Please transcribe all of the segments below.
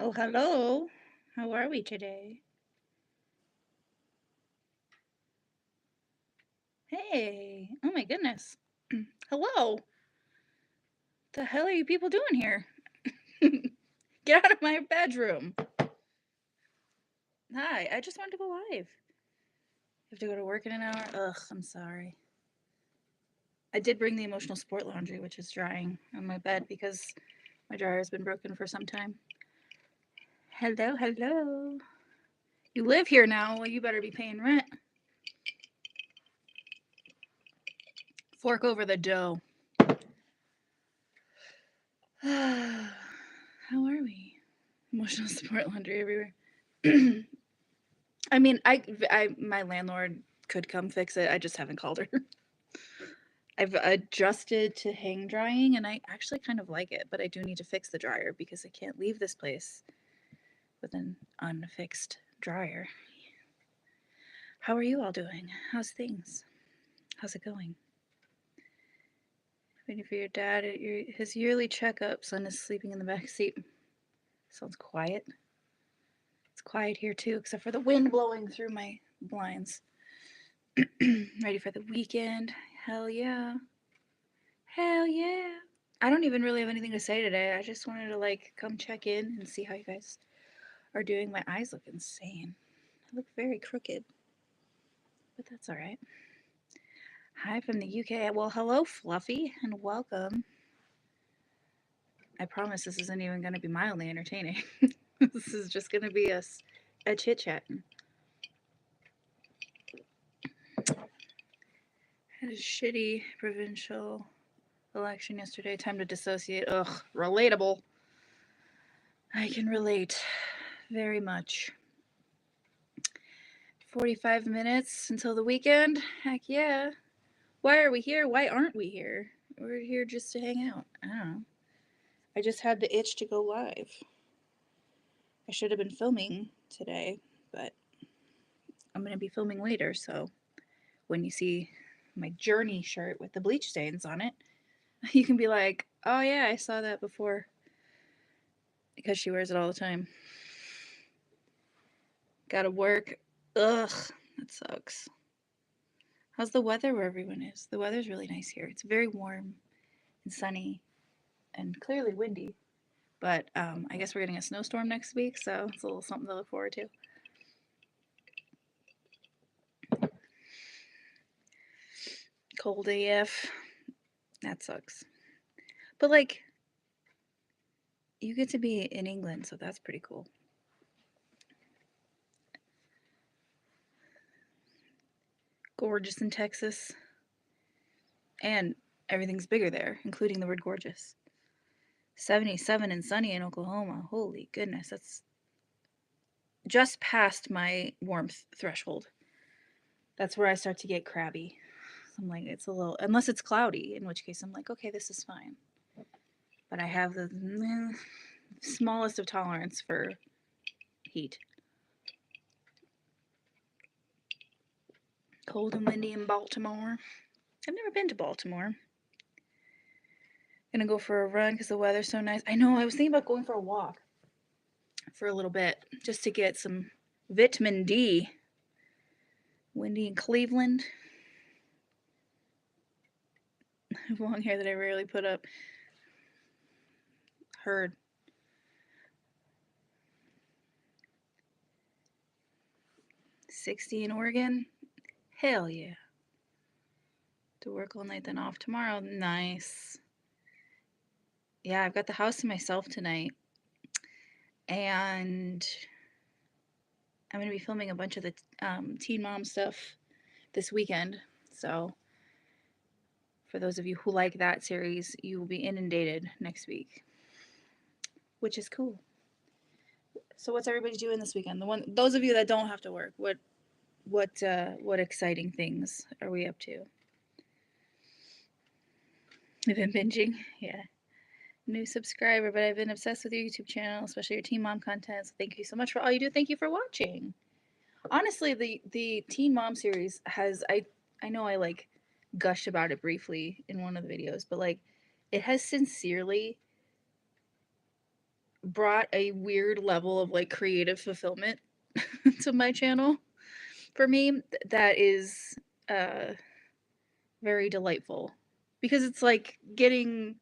Oh, hello. How are we today? Hey. Oh my goodness. Hello. The hell are you people doing here? Get out of my bedroom. Hi. I just wanted to go live. You have to go to work in an hour? Ugh, I'm sorry. I did bring the emotional sport laundry, which is drying on my bed because my dryer has been broken for some time. Hello, hello. You live here now. Well, you better be paying rent. Fork over the dough. How are we? Emotional support laundry everywhere. I mean, my landlord could come fix it. I just haven't called her. I've adjusted to hang drying, and I actually kind of like it, but I do need to fix the dryer because I can't leave this place with an unfixed dryer. How are you all doing? How's things? How's it going? Waiting for your dad at his yearly checkup. Son is sleeping in the back seat. Sounds quiet. It's quiet here too, except for the wind blowing through my blinds. Ready for the weekend? Hell yeah. Hell yeah. I don't even really have anything to say today. I just wanted to come check in and see how you guys are doing. My eyes look insane. I look very crooked. But that's all right. Hi from the UK. Well, hello Fluffy and welcome. I promise this isn't even going to be mildly entertaining. This is just going to be us a chit-chatting. Had a shitty provincial election yesterday. Time to dissociate. Ugh, relatable. I can relate very much. 45 minutes until the weekend? Heck yeah. Why are we here? Why aren't we here? We're here just to hang out. I don't know. I just had the itch to go live. I should have been filming today, but I'm going to be filming later, so when you see my Journey shirt with the bleach stains on it, you can be like, oh yeah, I saw that before. Because she wears it all the time. Gotta work. Ugh, that sucks. How's the weather where everyone is? The weather's really nice here. It's very warm and sunny and clearly windy. But I guess we're getting a snowstorm next week, so it's a little something to look forward to. Cold AF. That sucks. But you get to be in England, so that's pretty cool. Gorgeous in Texas. And everything's bigger there, including the word gorgeous. 77 and sunny in Oklahoma. Holy goodness, that's just past my warmth threshold. That's where I start to get crabby. I'm like, it's a little, unless it's cloudy, in which case I'm like, okay, this is fine. But I have the smallest of tolerance for heat. Cold and windy in Baltimore. I've never been to Baltimore. Gonna go for a run because the weather's so nice. I know, I was thinking about going for a walk for a little bit just to get some vitamin D. Windy in Cleveland. I have long hair that I rarely put up. Heard. $60 in Oregon? Hell yeah. To work all night, then off tomorrow. Nice. Yeah, I've got the house to myself tonight. And I'm going to be filming a bunch of the Teen Mom stuff this weekend. So for those of you who like that series, you will be inundated next week, which is cool. So what's everybody doing this weekend? Those of you that don't have to work, what exciting things are we up to? I've been binging. Yeah. New subscriber, but I've been obsessed with your YouTube channel, especially your Teen Mom content. So thank you so much for all you do. Thank you for watching. Honestly, the Teen Mom series has I know I gushed about it briefly in one of the videos, but it has sincerely brought a weird level of like creative fulfillment to my channel for me that is uh very delightful because it's like getting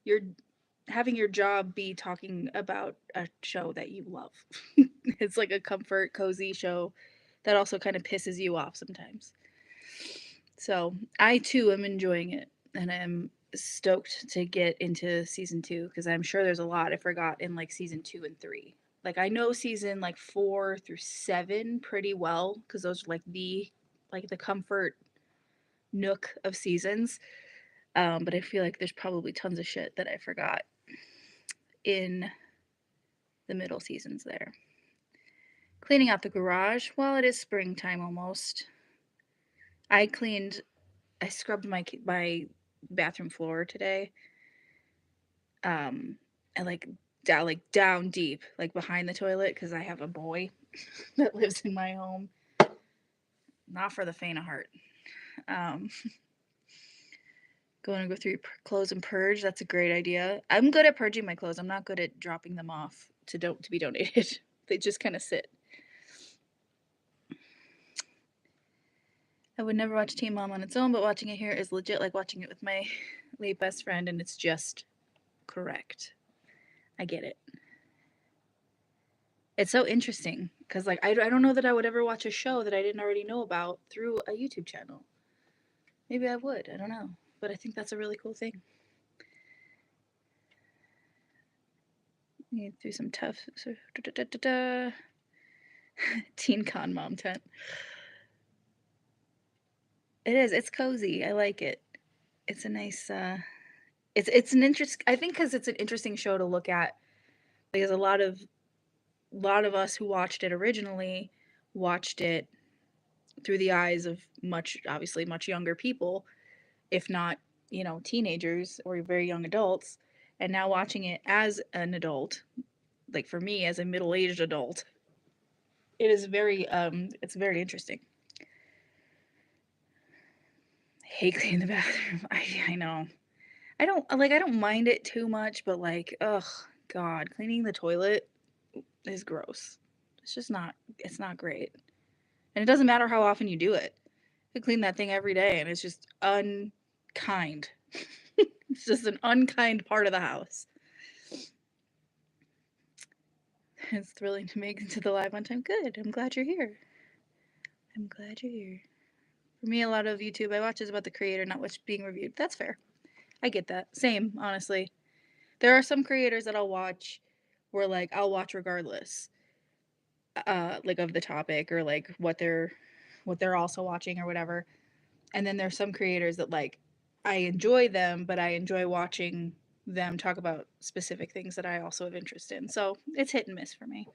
your having your job be talking about a show that you love. It's like a comfort, cozy show that also kind of pisses you off sometimes. So I too am enjoying it, and I'm stoked to get into season 2 because I'm sure there's a lot I forgot in like season 2 and 3. Like I know season like 4 through 7 pretty well because those are like the comfort nook of seasons. But I feel like there's probably tons of shit that I forgot in the middle seasons there. Cleaning out the garage. Well, it is springtime almost. I cleaned, I scrubbed my bathroom floor today. And like down deep, like behind the toilet, because I have a boy that lives in my home. Not for the faint of heart. Um, Going to go through your clothes and purge. That's a great idea. I'm good at purging my clothes. I'm not good at dropping them off to be donated. They just kind of sit. I would never watch Teen Mom on its own, but watching it here is legit like watching it with my late best friend, and it's just correct. I get it. It's so interesting because like I don't know that I would ever watch a show that I didn't already know about through a YouTube channel. Maybe I would. I don't know, but I think that's a really cool thing. Through some tough Teen Con Mom tent. It is. It's cozy. I like it. It's a nice. It's an interest. I think because it's an interesting show to look at because a lot of us who watched it originally watched it through the eyes of obviously much younger people, if not, teenagers or very young adults. And now watching it as an adult, like for me as a middle-aged adult, it's very interesting. I hate cleaning the bathroom. I know. I don't mind it too much, but like, ugh, God, cleaning the toilet is gross. It's not great. And it doesn't matter how often you do it. You clean that thing every day and it's just unkind. It's just an unkind part of the house. It's thrilling to make it to the live on time. Good. I'm glad you're here. I'm glad you're here. For me, a lot of YouTube I watch is about the creator, not what's being reviewed. That's fair. I get that. Same, honestly. There are some creators that I'll watch where like I'll watch regardless. Like of the topic or like what they're also watching or whatever. And then there's some creators that like I enjoy them, but I enjoy watching them talk about specific things that I also have interest in. So it's hit and miss for me.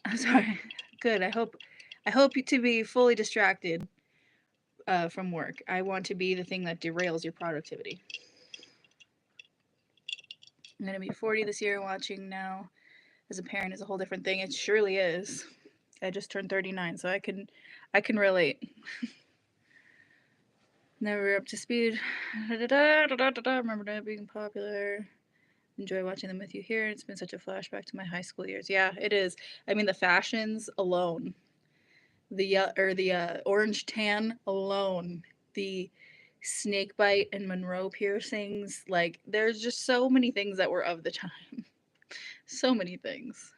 I'm sorry. Good. I hope you to be fully distracted from work. I want to be the thing that derails your productivity. I'm gonna be 40 this year. Watching now as a parent is a whole different thing. It surely is. I just turned 39, so I can relate. Never up to speed. Remember that being popular. Enjoy watching them with you here. It's been such a flashback to my high school years. Yeah, it is. I mean, the fashions alone, the orange tan alone, the snake bite and Monroe piercings. Like, there's just so many things that were of the time. So many things.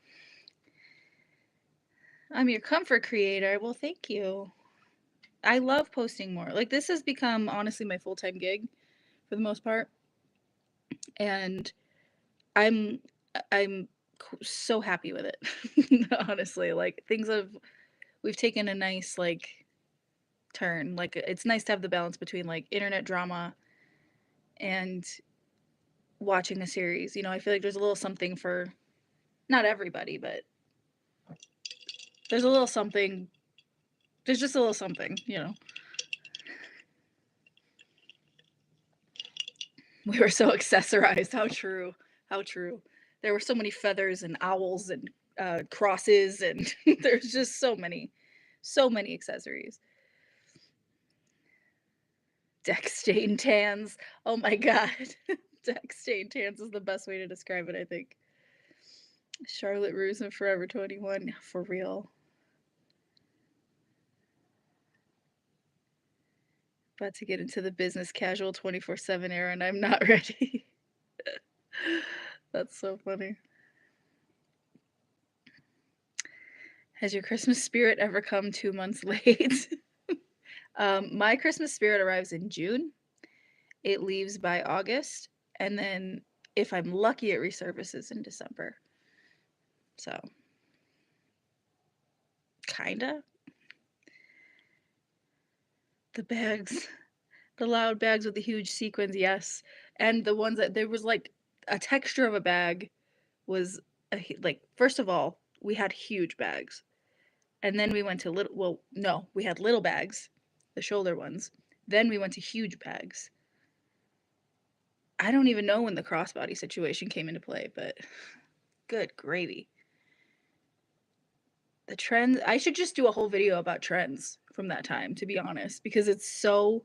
I'm your comfort creator. Well, thank you. I love posting more. Like, this has become honestly my full-time gig for the most part. And I'm so happy with it. Honestly, like we've taken a nice like turn. Like it's nice to have the balance between like internet drama and watching a series. I feel like there's a little something for not everybody, but there's a little something. There's just a little something. We were so accessorized. How true. How true. There were so many feathers and owls and crosses and there's just so many accessories. Deck stain tans. Oh my god. Deck stain tans is the best way to describe it, I think. Charlotte Russe and Forever 21, for real. About to get into the business casual 24/7 era, and I'm not ready. That's so funny. Has your Christmas spirit ever come 2 months late? My Christmas spirit arrives in June. It leaves by August, and then if I'm lucky, it resurfaces in December. So, kinda. The bags, the loud bags with the huge sequins, yes. And the ones that there was like a texture of a bag was like, first of all, we had huge bags. And then we went to little, well, no, we had little bags, the shoulder ones. Then we went to huge bags. I don't even know when the crossbody situation came into play, but good gravy. The trends, I should just do a whole video about trends from that time, to be honest, because it's so,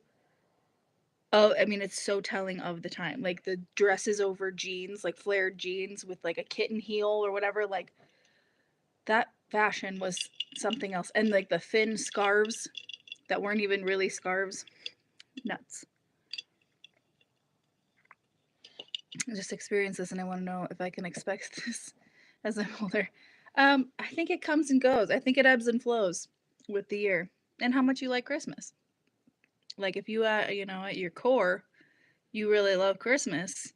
oh, I mean, it's so telling of the time. Like the dresses over jeans, like flared jeans with like a kitten heel or whatever, like that fashion was something else. And like the thin scarves that weren't even really scarves. Nuts. I just experienced this and I want to know if I can expect this as I'm older. I think it comes and goes. I think it ebbs and flows with the year and how much you like Christmas. Like if you, at your core, you really love Christmas,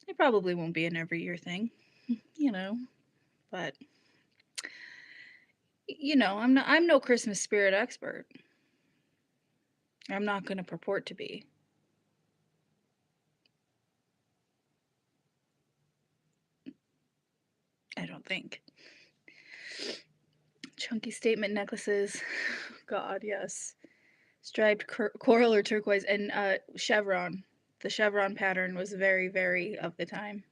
it probably won't be an every year thing, you know. But I'm no Christmas spirit expert. I'm not going to purport to be. I don't think. Chunky statement necklaces. God, yes. Striped coral or turquoise and chevron. The chevron pattern was very, very of the time.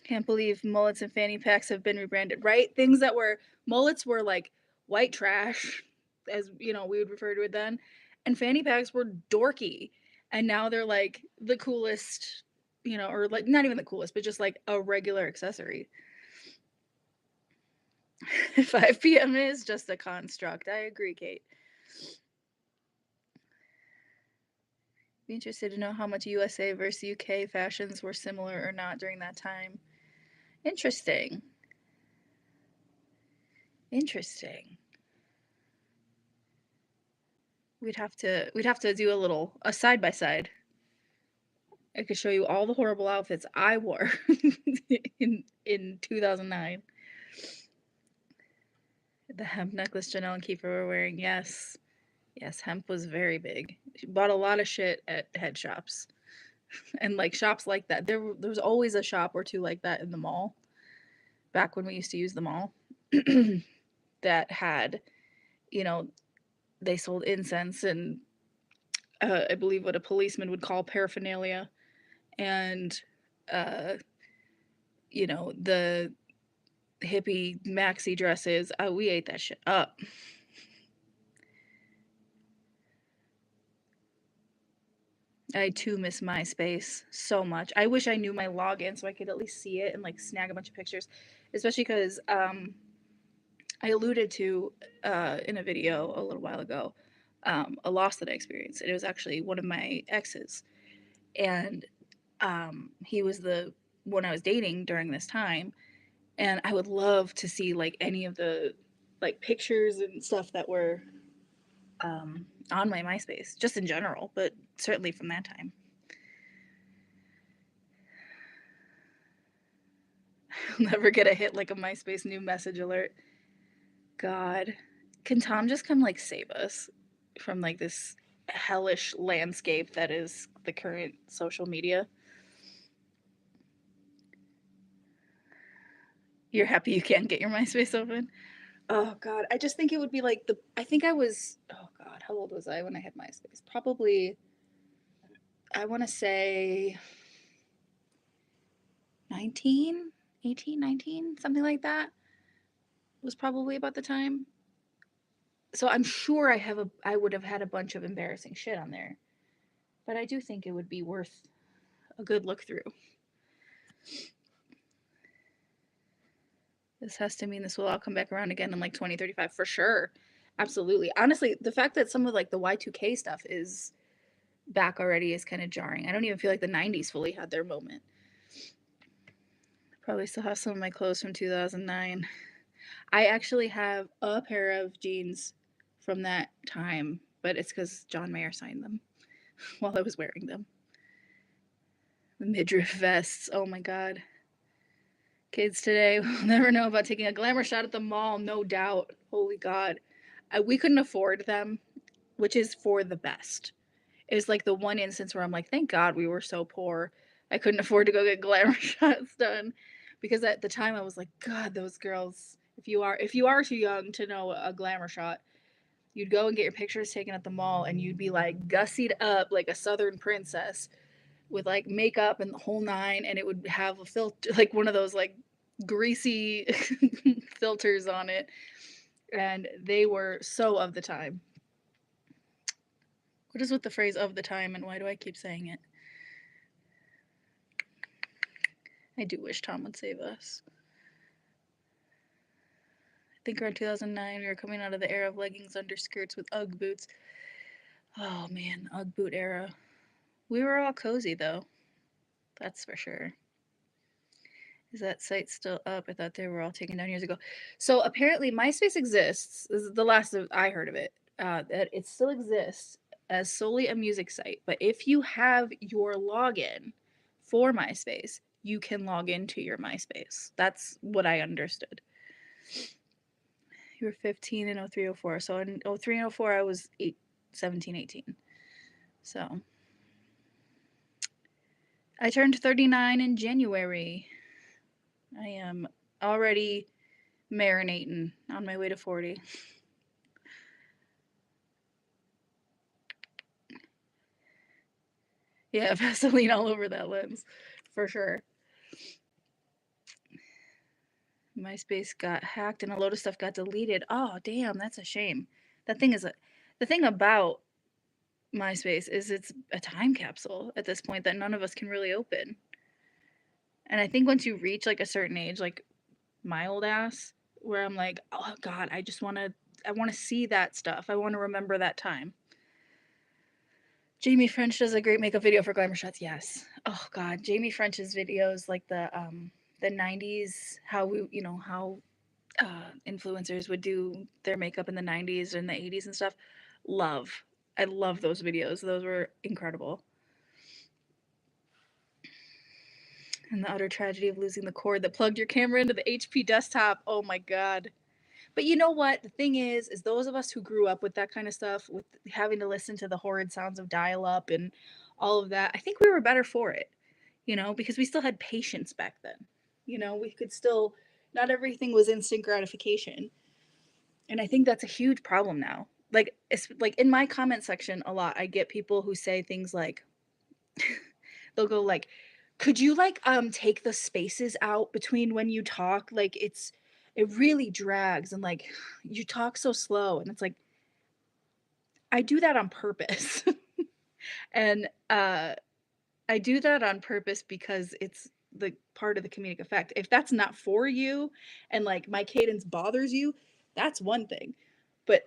Can't believe mullets and fanny packs have been rebranded, right? Things that were mullets were like white trash, as we would refer to it then, and fanny packs were dorky, and now they're like the coolest, or like not even the coolest, but just like a regular accessory. 5 p.m. is just a construct. I agree, Kate. Be interested to know how much USA versus UK fashions were similar or not during that time. Interesting. Interesting. We'd have to do a side by side. I could show you all the horrible outfits I wore in 2009. The hemp necklace Janelle and Kiefer were wearing, yes. Yes, hemp was very big. She bought a lot of shit at head shops. And like shops like that. There was always a shop or two like that in the mall. Back when we used to use the mall. That had, they sold incense and I believe what a policeman would call paraphernalia. And the hippie maxi dresses. We ate that shit up. I too miss MySpace so much. I wish I knew my login so I could at least see it and like snag a bunch of pictures, especially because I alluded to in a video a little while ago a loss that I experienced. It was actually one of my exes, and he was the one I was dating during this time, and I would love to see like any of the like pictures and stuff that were on my MySpace, just in general, but certainly from that time. I'll never get a hit like a MySpace new message alert. God, can Tom just come like save us from like this hellish landscape that is the current social media? You're happy you can't get your MySpace open? Oh God, I just think it would be like I think I was, oh God, how old was I when I had MySpace? Probably, I want to say 19, 18, 19, something like that was probably about the time. So I'm sure I would have had a bunch of embarrassing shit on there. But I do think it would be worth a good look through. This has to mean this will all come back around again in like 2035 for sure. Absolutely. Honestly, the fact that some of like the Y2K stuff is back already is kind of jarring. I don't even feel like the 90s fully had their moment. Probably still have some of my clothes from 2009. I actually have a pair of jeans from that time, but it's because John Mayer signed them while I was wearing them. The midriff vests. Oh my god. Kids today will never know about taking a glamour shot at the mall, no doubt. Holy god. We couldn't afford them, which is for the best. It was like the one instance where I'm like, thank God we were so poor. I couldn't afford to go get glamour shots done. Because at the time I was like, God, those girls, if you are too young to know a glamour shot, you'd go and get your pictures taken at the mall and you'd be like gussied up like a southern princess with like makeup and the whole nine, and it would have a filter, like one of those like greasy filters on it, and they were so of the time. What is with the phrase of the time, and why do I keep saying it? I do wish Tom would save us. I think around 2009 we were coming out of the era of leggings underskirts with Ugg boots. Oh man, Ugg boot era. We were all cozy though, that's for sure. Is that site still up? I thought they were all taken down years ago. So apparently MySpace exists. This is the last I heard of it. That it still exists as solely a music site. But if you have your login for MySpace, you can log into your MySpace. That's what I understood. You were 15 in 0304. So in 03 and 04, I was 17, 18. So I turned 39 in January. I am already marinating on my way to 40. Yeah, Vaseline all over that lens, for sure. MySpace got hacked and a load of stuff got deleted. Oh, damn, that's a shame. That thing is the thing about MySpace is it's a time capsule at this point that none of us can really open. And I think once you reach like a certain age, like my old ass, where I'm like, oh god, I want to see that stuff. I want to remember that time. Jamie French does a great makeup video for Glamour Shots. Yes. Oh god, Jamie French's videos, like the 90s, how influencers would do their makeup in the 90s and the 80s and stuff. I love those videos. Those were incredible. And the utter tragedy of losing the cord that plugged your camera into the HP desktop. Oh my god. But you know what? The thing is those of us who grew up with that kind of stuff, with having to listen to the horrid sounds of dial up and all of that, I think we were better for it, because we still had patience back then. We could still, not everything was instant gratification. And I think that's a huge problem now. Like, it's like in my comment section a lot, I get people who say things like, they'll go like, could you like take the spaces out between when you talk? Like it really drags, and like you talk so slow, and it's like I do that on purpose. And I do that on purpose because it's the part of the comedic effect. If that's not for you and like my cadence bothers you, that's one thing. But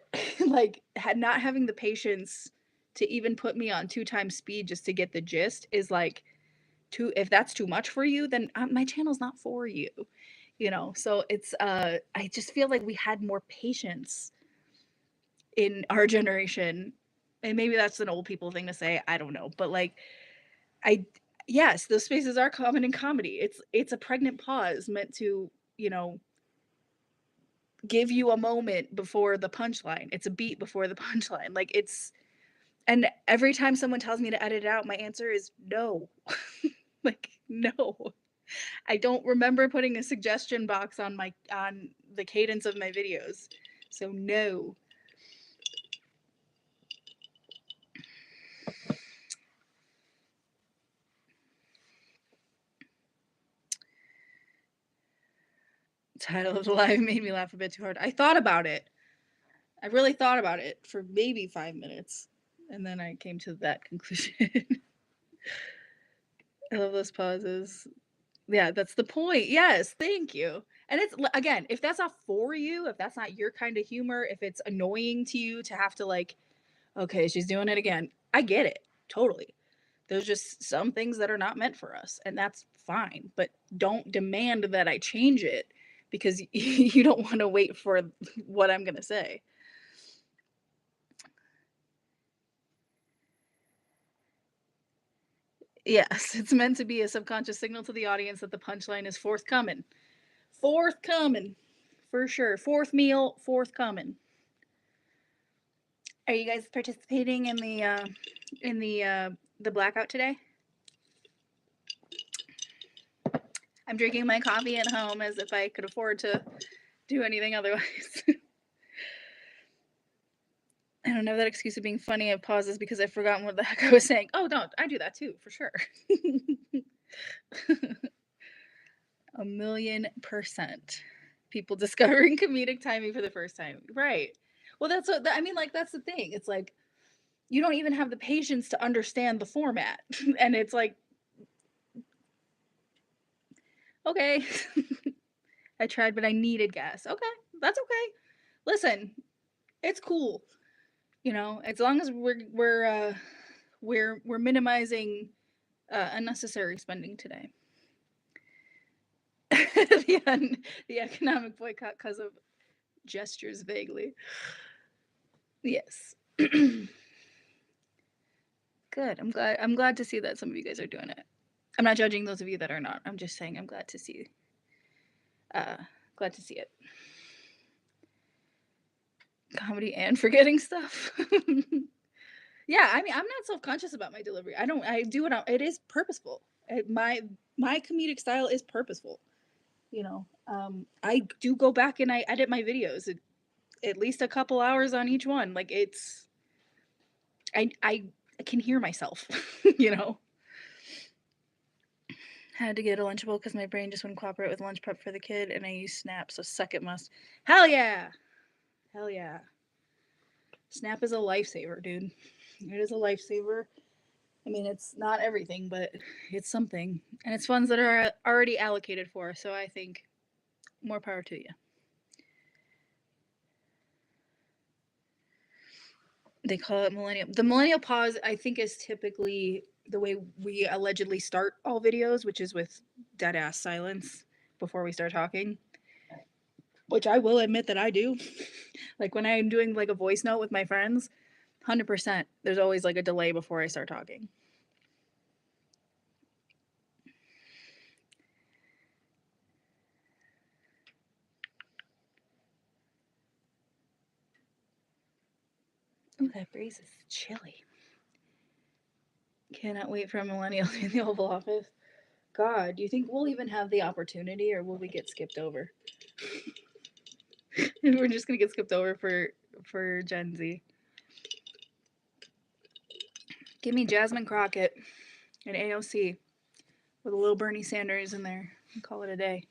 like not having the patience to even put me on 2 times speed just to get the gist is like if that's too much for you, then my channel's not for you. So it's I just feel like we had more patience in our generation, and maybe that's an old people thing to say, I don't know, but like I yes, those spaces are common in comedy. It's a pregnant pause meant to, give you a moment before the punchline. It's a beat before the punchline. Like and every time someone tells me to edit it out, my answer is no. Like no. I don't remember putting a suggestion box on the cadence of my videos. So no. Title of the live made me laugh a bit too hard. I thought about it. I really thought about it for maybe 5 minutes, and then I came to that conclusion. I love those pauses. Yeah, that's the point. Yes, thank you. And it's again, if that's not for you, if that's not your kind of humor, if it's annoying to you to have to like, okay, she's doing it again. I get it. Totally. There's just some things that are not meant for us, and that's fine. But don't demand that I change it because you don't want to wait for what I'm going to say. Yes, it's meant to be a subconscious signal to the audience that the punchline is forthcoming. Forthcoming. For sure. Fourth meal, forthcoming. Are you guys participating in the blackout today? I'm drinking my coffee at home as if I could afford to do anything otherwise. I don't know that excuse of being funny. I pauses because I've forgotten what the heck I was saying. Oh, no, I do that too, for sure. 1,000,000%. People discovering comedic timing for the first time. Right. Well, that's what I mean. Like, that's the thing. It's like you don't even have the patience to understand the format, and it's like, okay, I tried, but I needed gas. Okay, that's okay. Listen, it's cool. You know, as long as we're minimizing unnecessary spending today. The economic boycott because of gestures vaguely. Yes. Good. I'm glad to see that some of you guys are doing it. I'm not judging those of you that are not. I'm just saying I'm glad to see it. Comedy and forgetting stuff. Yeah, I mean, I'm not self-conscious about my delivery. I do it. It is purposeful. My comedic style is purposeful. You know, I do go back and I edit my videos at least a couple hours on each one. Like it's, I can hear myself. You know. Had to get a Lunchable because my brain just wouldn't cooperate with lunch prep for the kid, and I use Snap, so suck it must. Hell yeah! Hell yeah! Snap is a lifesaver, dude. It is a lifesaver. I mean, it's not everything, but it's something. And it's funds that are already allocated for, so I think more power to you. They call it millennial. The millennial pause, I think, is typically the way we allegedly start all videos, which is with dead ass silence before we start talking. Which I will admit that I do. Like when I'm doing like a voice note with my friends, 100%, there's always like a delay before I start talking. Oh, that breeze is chilly. Cannot wait for a millennial in the Oval Office. God, do you think we'll even have the opportunity, or will we get skipped over? We're just gonna get skipped over for Gen Z. Give me Jasmine Crockett and AOC with a little Bernie Sanders in there and call it a day.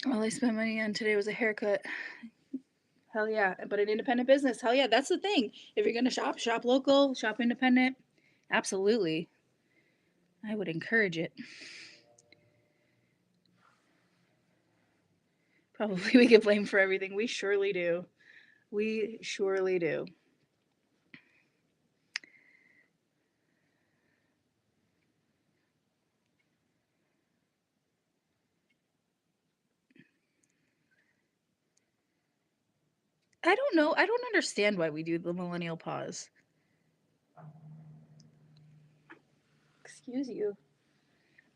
All I spent money on today was a haircut. Hell yeah. But an independent business, hell yeah. That's the thing. If you're gonna shop local, shop independent. Absolutely. I would encourage it. Probably we get blamed for everything. We surely do. We surely do. I don't know. I don't understand why we do the millennial pause. Excuse you.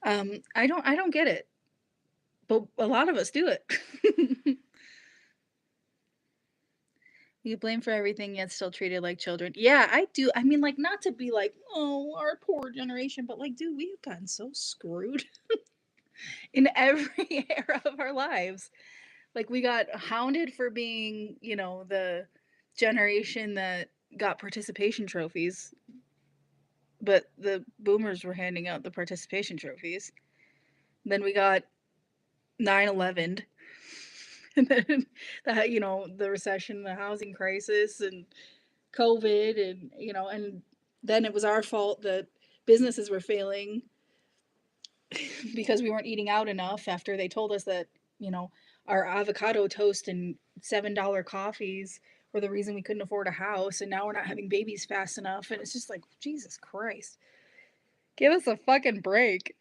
I don't get it. But a lot of us do it. You blame for everything yet still treated like children. Yeah, I do. I mean, like, not to be like, oh, our poor generation, but like, dude, we have gotten so screwed in every era of our lives. Like, we got hounded for being, you know, the generation that got participation trophies, but the boomers were handing out the participation trophies. Then we got 9/11, and then the, you know, the recession, the housing crisis, and COVID, and you know, and then it was our fault that businesses were failing because we weren't eating out enough after they told us that you know, our avocado toast and $7 coffees were the reason we couldn't afford a house, and now we're not having babies fast enough. And it's just like, Jesus Christ. Give us a fucking break.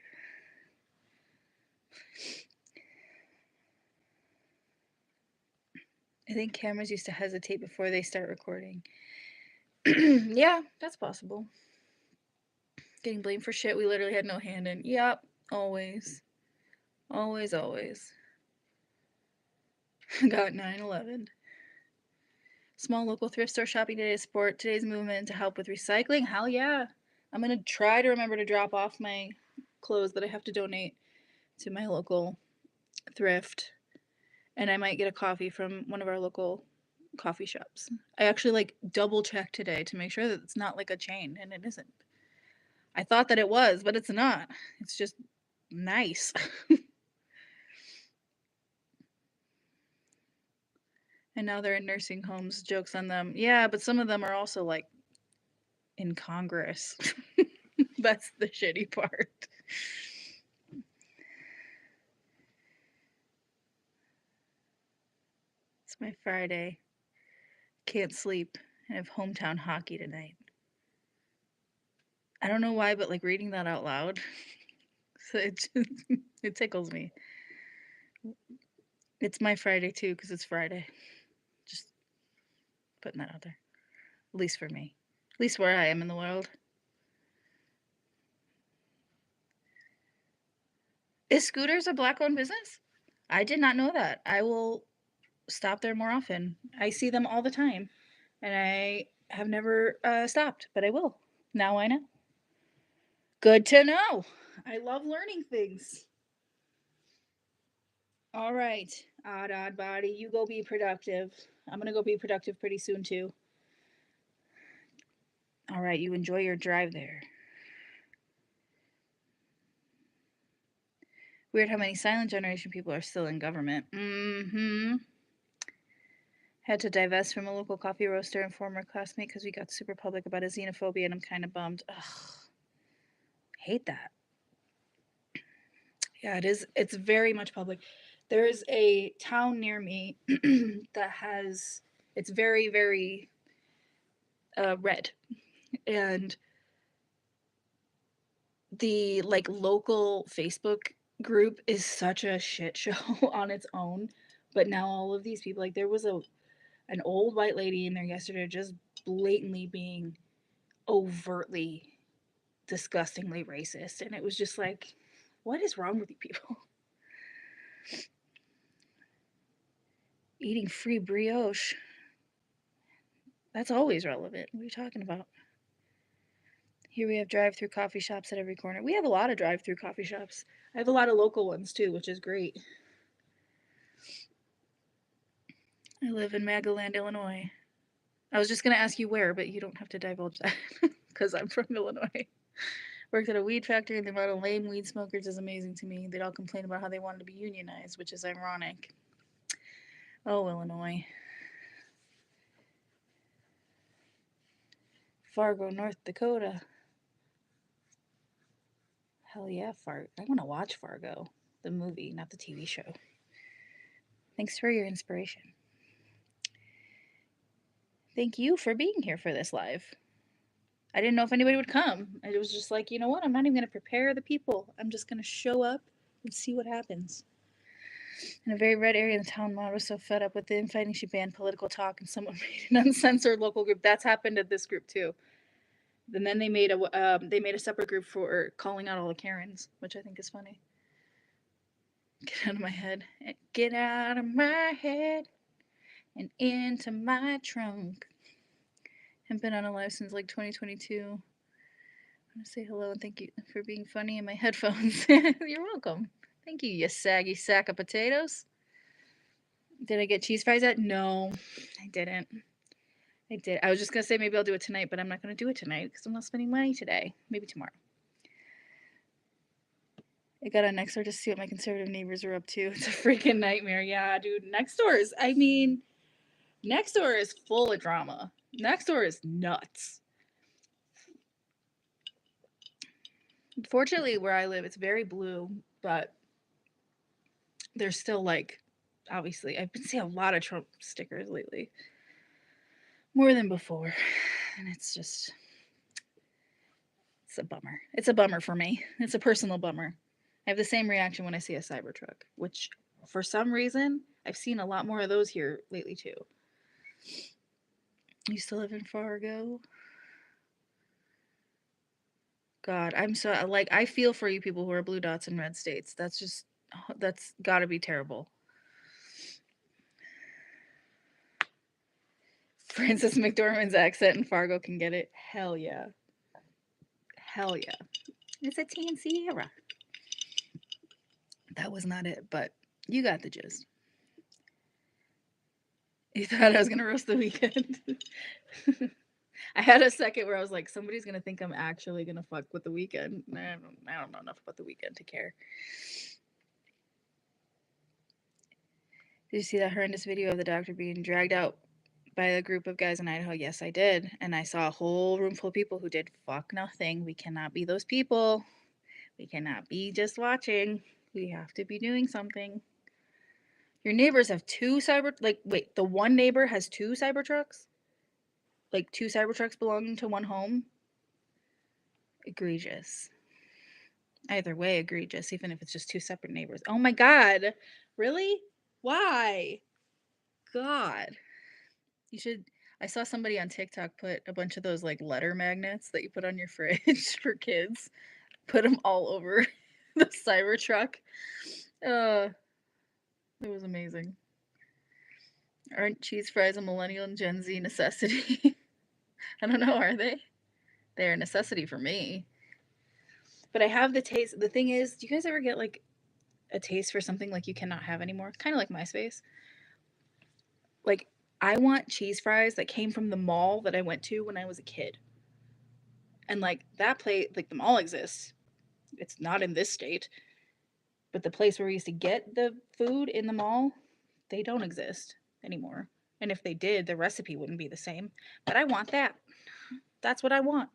I think cameras used to hesitate before they start recording. Yeah, that's possible. Getting blamed for shit we literally had no hand in. Yep, always. Always, always. Got 9/11. Small local thrift store shopping today to support today's movement to help with recycling. Hell yeah. I'm going to try to remember to drop off my clothes that I have to donate to my local thrift. And I might get a coffee from one of our local coffee shops. I actually like double checked today to make sure that it's not like a chain, and it isn't. I thought that it was, but it's not. It's just nice. And now they're in nursing homes. Jokes on them. Yeah, but some of them are also like in Congress. That's the shitty part. It's my Friday. Can't sleep. I have hometown hockey tonight. I don't know why, but like reading that out loud, so it tickles me. It's my Friday too, because it's Friday. Just putting that out there. At least for me. At least where I am in the world. Is Scooters a black owned business? I did not know that. I will stop there more often. I see them all the time. And I have never stopped, but I will. Now I know. Good to know. I love learning things. All right, odd body, you go be productive. I'm gonna go be productive pretty soon too. All right, you enjoy your drive there. Weird how many silent generation people are still in government. Had to divest from a local coffee roaster and former classmate because we got super public about his xenophobia, and I'm kind of bummed. Ugh, hate that. Yeah, it is. It's very much public. There's a town near me that has. It's very, very red, and the like local Facebook group is such a shit show on its own. But now all of these people, like there was an old white lady in there yesterday, just blatantly being overtly, disgustingly racist, and it was just like, what is wrong with you people? Eating free brioche. That's always relevant. What are you talking about? Here we have drive-through coffee shops at every corner. We have a lot of drive-through coffee shops. I have a lot of local ones too, which is great. I live in Magaland, Illinois. I was just going to ask you where, but you don't have to divulge that because I'm from Illinois. Worked at a weed factory, and the amount of lame weed smokers is amazing to me. They'd all complain about how they wanted to be unionized, which is ironic. Oh, Illinois. Fargo, North Dakota. Hell yeah, Fargo. I want to watch Fargo, the movie, not the TV show. Thanks for your inspiration. Thank you for being here for this live. I didn't know if anybody would come. I was just like, you know what? I'm not even going to prepare the people. I'm just going to show up and see what happens. In a very red area in the town, Maud was so fed up with the infighting, she banned political talk, and someone made an uncensored local group. That's happened at this group too. And then they made a separate group for calling out all the Karens, which I think is funny. Get out of my head. Get out of my head and into my trunk. Haven't been on a live since like 2022. I want to say hello and thank you for being funny in my headphones. You're welcome. Thank you, you saggy sack of potatoes. Did I get cheese fries at? No, I didn't. I did. I was just going to say maybe I'll do it tonight, but I'm not going to do it tonight because I'm not spending money today. Maybe tomorrow. I got on Nextdoor to see what my conservative neighbors are up to. It's a freaking nightmare. Yeah, dude. Nextdoor is full of drama. Nextdoor is nuts. Fortunately, where I live, it's very blue, but there's still like, obviously, I've been seeing a lot of Trump stickers lately, more than before, and it's just, it's a bummer. It's a bummer for me. It's a personal bummer. I have the same reaction when I see a Cybertruck, which for some reason I've seen a lot more of those here lately too. You still live in Fargo? God, I'm so like, I feel for you people who are blue dots in red states. That's just, that's got to be terrible. Francis McDormand's accent in Fargo can get it. Hell yeah. Hell yeah. It's a Tan Sierra. That was not it, but you got the gist. You thought I was going to roast the weekend? I had a second where I was like, somebody's going to think I'm actually going to fuck with the weekend. I don't know enough about the weekend to care. Did you see that horrendous video of the doctor being dragged out by a group of guys in Idaho? Yes, I did. And I saw a whole room full of people who did fuck nothing. We cannot be those people. We cannot be just watching. We have to be doing something. Your neighbors have two wait, the one neighbor has two Cybertrucks? Like two Cybertrucks belonging to one home? Egregious. Either way, egregious, even if it's just two separate neighbors. Oh my God. Really? Why? God. You should. I saw somebody on TikTok put a bunch of those like letter magnets that you put on your fridge for kids, put them all over the Cybertruck. It was amazing. Aren't cheese fries a millennial and Gen Z necessity? I don't know, are they? They're a necessity for me. But I have the taste. The thing is, do you guys ever get like a taste for something like you cannot have anymore? Kind of like MySpace. Like, I want cheese fries that came from the mall that I went to when I was a kid. And like that place, like the mall exists. It's not in this state. But the place where we used to get the food in the mall, they don't exist anymore. And if they did, the recipe wouldn't be the same. But I want that. That's what I want.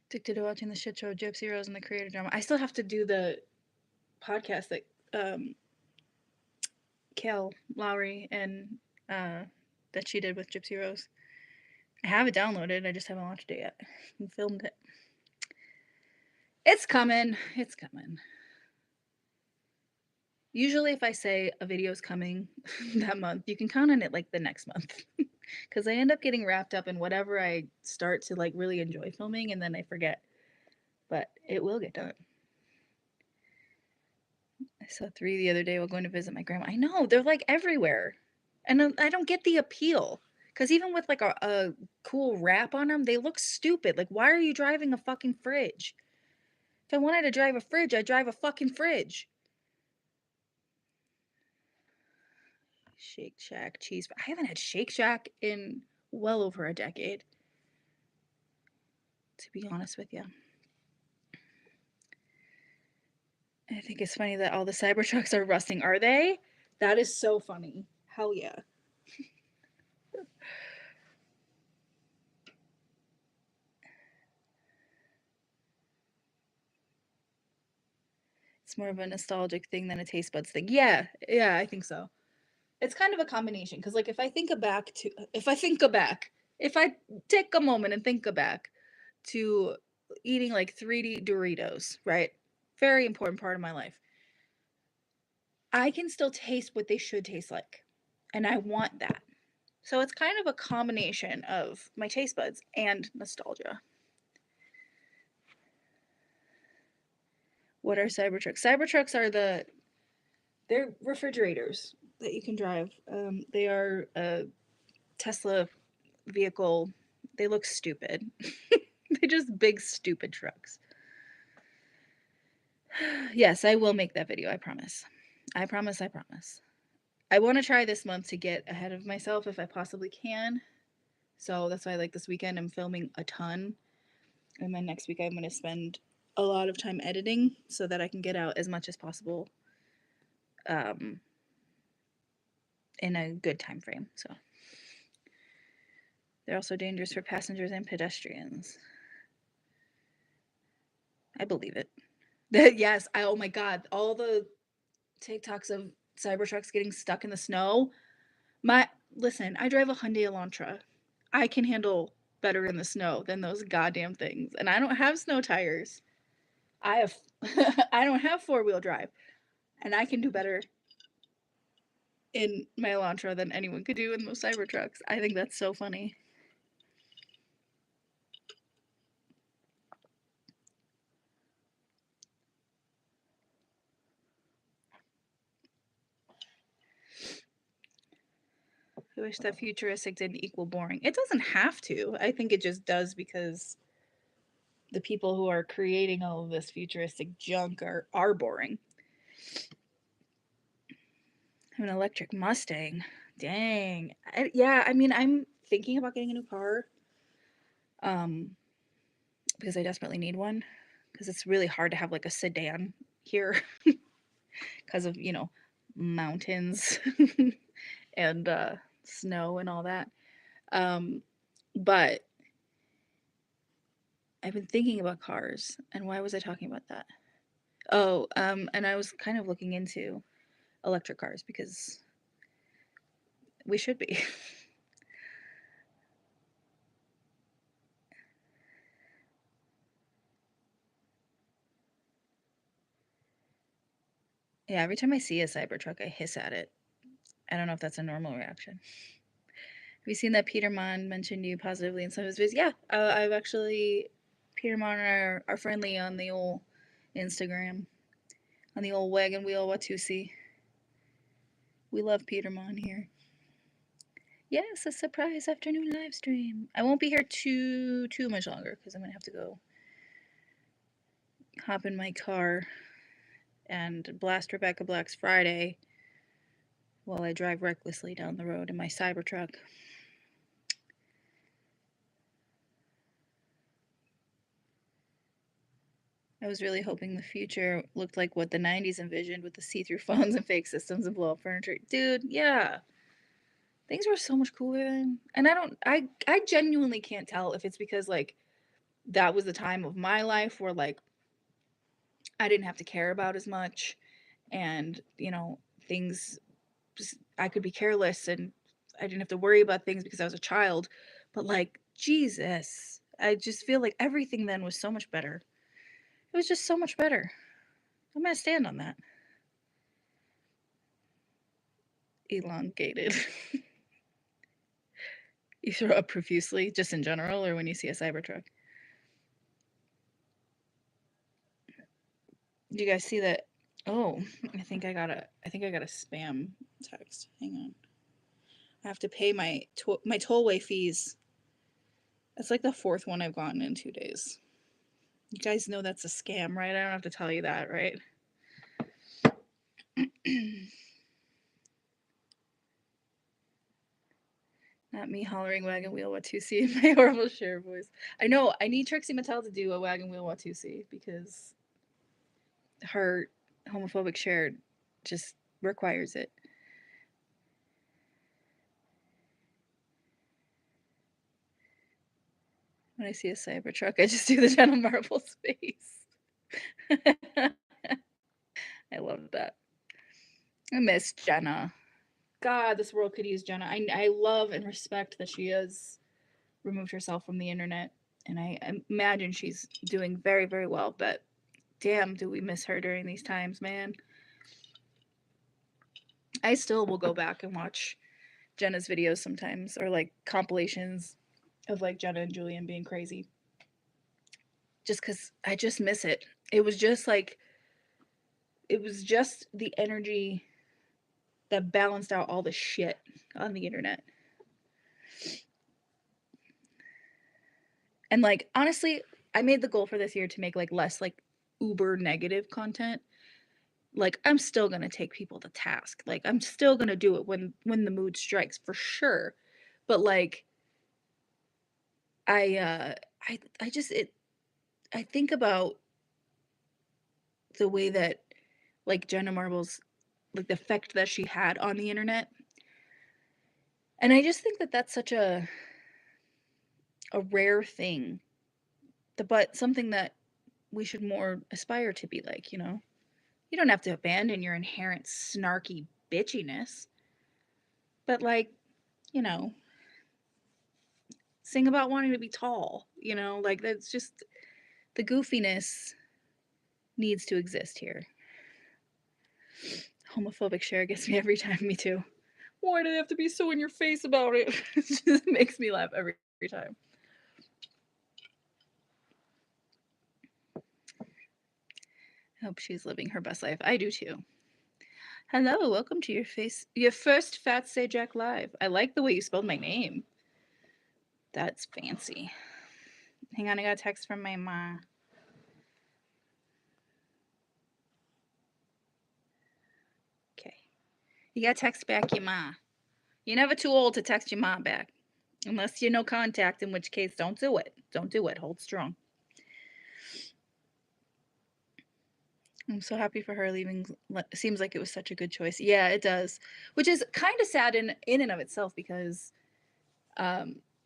Addicted to watching the shit show Gypsy Rose and the creator drama. I still have to do the podcast that Kel Lowry and that she did with Gypsy Rose. I have it downloaded. I just haven't watched it yet. I filmed it. It's coming. It's coming. Usually, if I say a video's coming that month, you can count on it like the next month. Because I end up getting wrapped up in whatever I start to like really enjoy filming, and then I forget. But it will get done. I saw 3 the other day while going to visit my grandma. I know, they're like everywhere. And I don't get the appeal. Because even with like a cool wrap on them, they look stupid. Like, why are you driving a fucking fridge? If I wanted to drive a fridge, I'd drive a fucking fridge. Shake Shack cheese. I haven't had Shake Shack in well over a decade, to be honest with you. I think it's funny that all the Cybertrucks are rusting. Are they? That is so funny. Hell yeah. It's more of a nostalgic thing than a taste buds thing. Yeah, I think so. It's kind of a combination because, like, if I take a moment and think back to eating like 3D Doritos, right? Very important part of my life. I can still taste what they should taste like, and I want that. So it's kind of a combination of my taste buds and nostalgia. What are Cybertrucks? Cybertrucks are they're refrigerators that you can drive. They are a Tesla vehicle. They look stupid. They're just big stupid trucks. Yes, I will make that video. I promise. I promise. I want to try this month to get ahead of myself if I possibly can. So that's why, like, this weekend I'm filming a ton, and then next week I'm going to spend a lot of time editing so that I can get out as much as possible in a good time frame. So they're also dangerous for passengers and pedestrians. I believe it. Yes, oh my god, all the TikToks of Cybertrucks getting stuck in the snow. Listen, I drive a Hyundai Elantra. I can handle better in the snow than those goddamn things, and I don't have snow tires. I have I don't have four-wheel drive, and I can do better in my Elantra than anyone could do in those Cybertrucks. I think that's so funny. I wish that futuristic didn't equal boring. It doesn't have to. I think it just does because the people who are creating all of this futuristic junk are boring. I have an electric Mustang. Dang. Yeah, I mean, I'm thinking about getting a new car. Because I desperately need one. Because it's really hard to have like a sedan here because of, mountains and snow and all that. But I've been thinking about cars, and why was I talking about that? Oh, and I was kind of looking into electric cars because we should be. Yeah, every time I see a Cybertruck, I hiss at it. I don't know if that's a normal reaction. Have you seen that Peter Mon mentioned you positively in some of his videos? Yeah, I've actually, Peter Mon are friendly on the old Instagram, on the old wagon wheel Watusi. We love Peter Mon here. Yes, a surprise afternoon live stream. I won't be here too much longer because I'm gonna have to go hop in my car and blast Rebecca Black's Friday while I drive recklessly down the road in my Cybertruck. I was really hoping the future looked like what the 90s envisioned with the see-through phones and fake systems and blow-up furniture. Dude, yeah. Things were so much cooler then. And I genuinely can't tell if it's because like that was the time of my life where like I didn't have to care about as much and, things I could be careless and I didn't have to worry about things because I was a child. But like, Jesus, I just feel like everything then was so much better. It was just so much better. I'm gonna stand on that. Elongated. You throw up profusely, just in general, or when you see a Cybertruck? Do you guys see that? Oh, I think I got a spam text. Hang on. I have to pay my tollway fees. That's like the fourth one I've gotten in 2 days. You guys know that's a scam, right? I don't have to tell you that, right? Not me hollering wagon wheel Watusi in my horrible share voice. I know, I need Trixie Mattel to do a wagon wheel Watusi because her homophobic share just requires it. When I see a Cybertruck, I just do the Jenna Marbles face. I love that. I miss Jenna. God, this world could use Jenna. I love and respect that she has removed herself from the internet, and I imagine she's doing very, very well, but damn, do we miss her during these times, man. I still will go back and watch Jenna's videos sometimes, or like compilations of like Jenna and Julian being crazy. Just because I just miss it. It was just the energy that balanced out all the shit on the internet. And like honestly, I made the goal for this year to make like less like uber negative content. Like I'm still going to take people to task. Like I'm still going to do it when the mood strikes for sure. But like I just I think about the way that like Jenna Marbles, like the effect that she had on the internet. And I just think that that's such a rare thing, but something that we should more aspire to be like, you know? You don't have to abandon your inherent snarky bitchiness, but like, you know, sing about wanting to be tall, you know? Like that's just the goofiness needs to exist here. Homophobic share gets me every time, me too. Why do they have to be so in your face about it? It just makes me laugh every time. Hope she's living her best life. I do too. Hello, welcome to your first Fat Sajak Live. I like the way you spelled my name. That's fancy. Hang on, I got a text from my ma. Okay. You gotta text back your ma. You're never too old to text your mom back. Unless you know contact, in which case don't do it. Don't do it. Hold strong. I'm so happy for her leaving. Seems like it was such a good choice. Yeah, it does. Which is kind of sad in and of itself because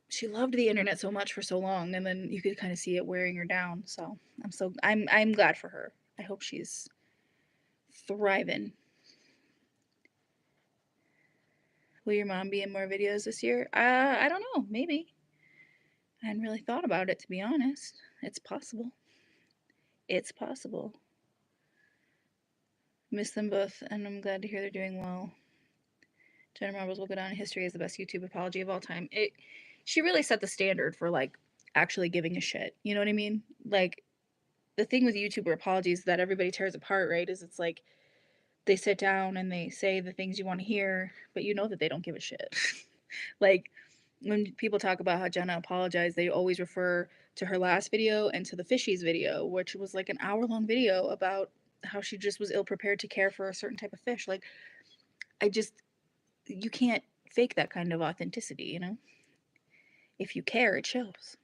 she loved the internet so much for so long, and then you could kind of see it wearing her down. So I'm glad for her. I hope she's thriving. Will your mom be in more videos this year? I don't know. Maybe. I hadn't really thought about it, to be honest. It's possible. It's possible. Miss them both, and I'm glad to hear they're doing well. Jenna Marbles will go down in history as the best YouTube apology of all time. She really set the standard for like actually giving a shit. You know what I mean? Like the thing with YouTuber apologies that everybody tears apart, right? Is it's like they sit down and they say the things you want to hear, but you know that they don't give a shit. Like when people talk about how Jenna apologized, they always refer to her last video and to the fishies video, which was like an hour-long video about how she just was ill prepared to care for a certain type of fish. Like you can't fake that kind of authenticity, you know? If you care, it shows.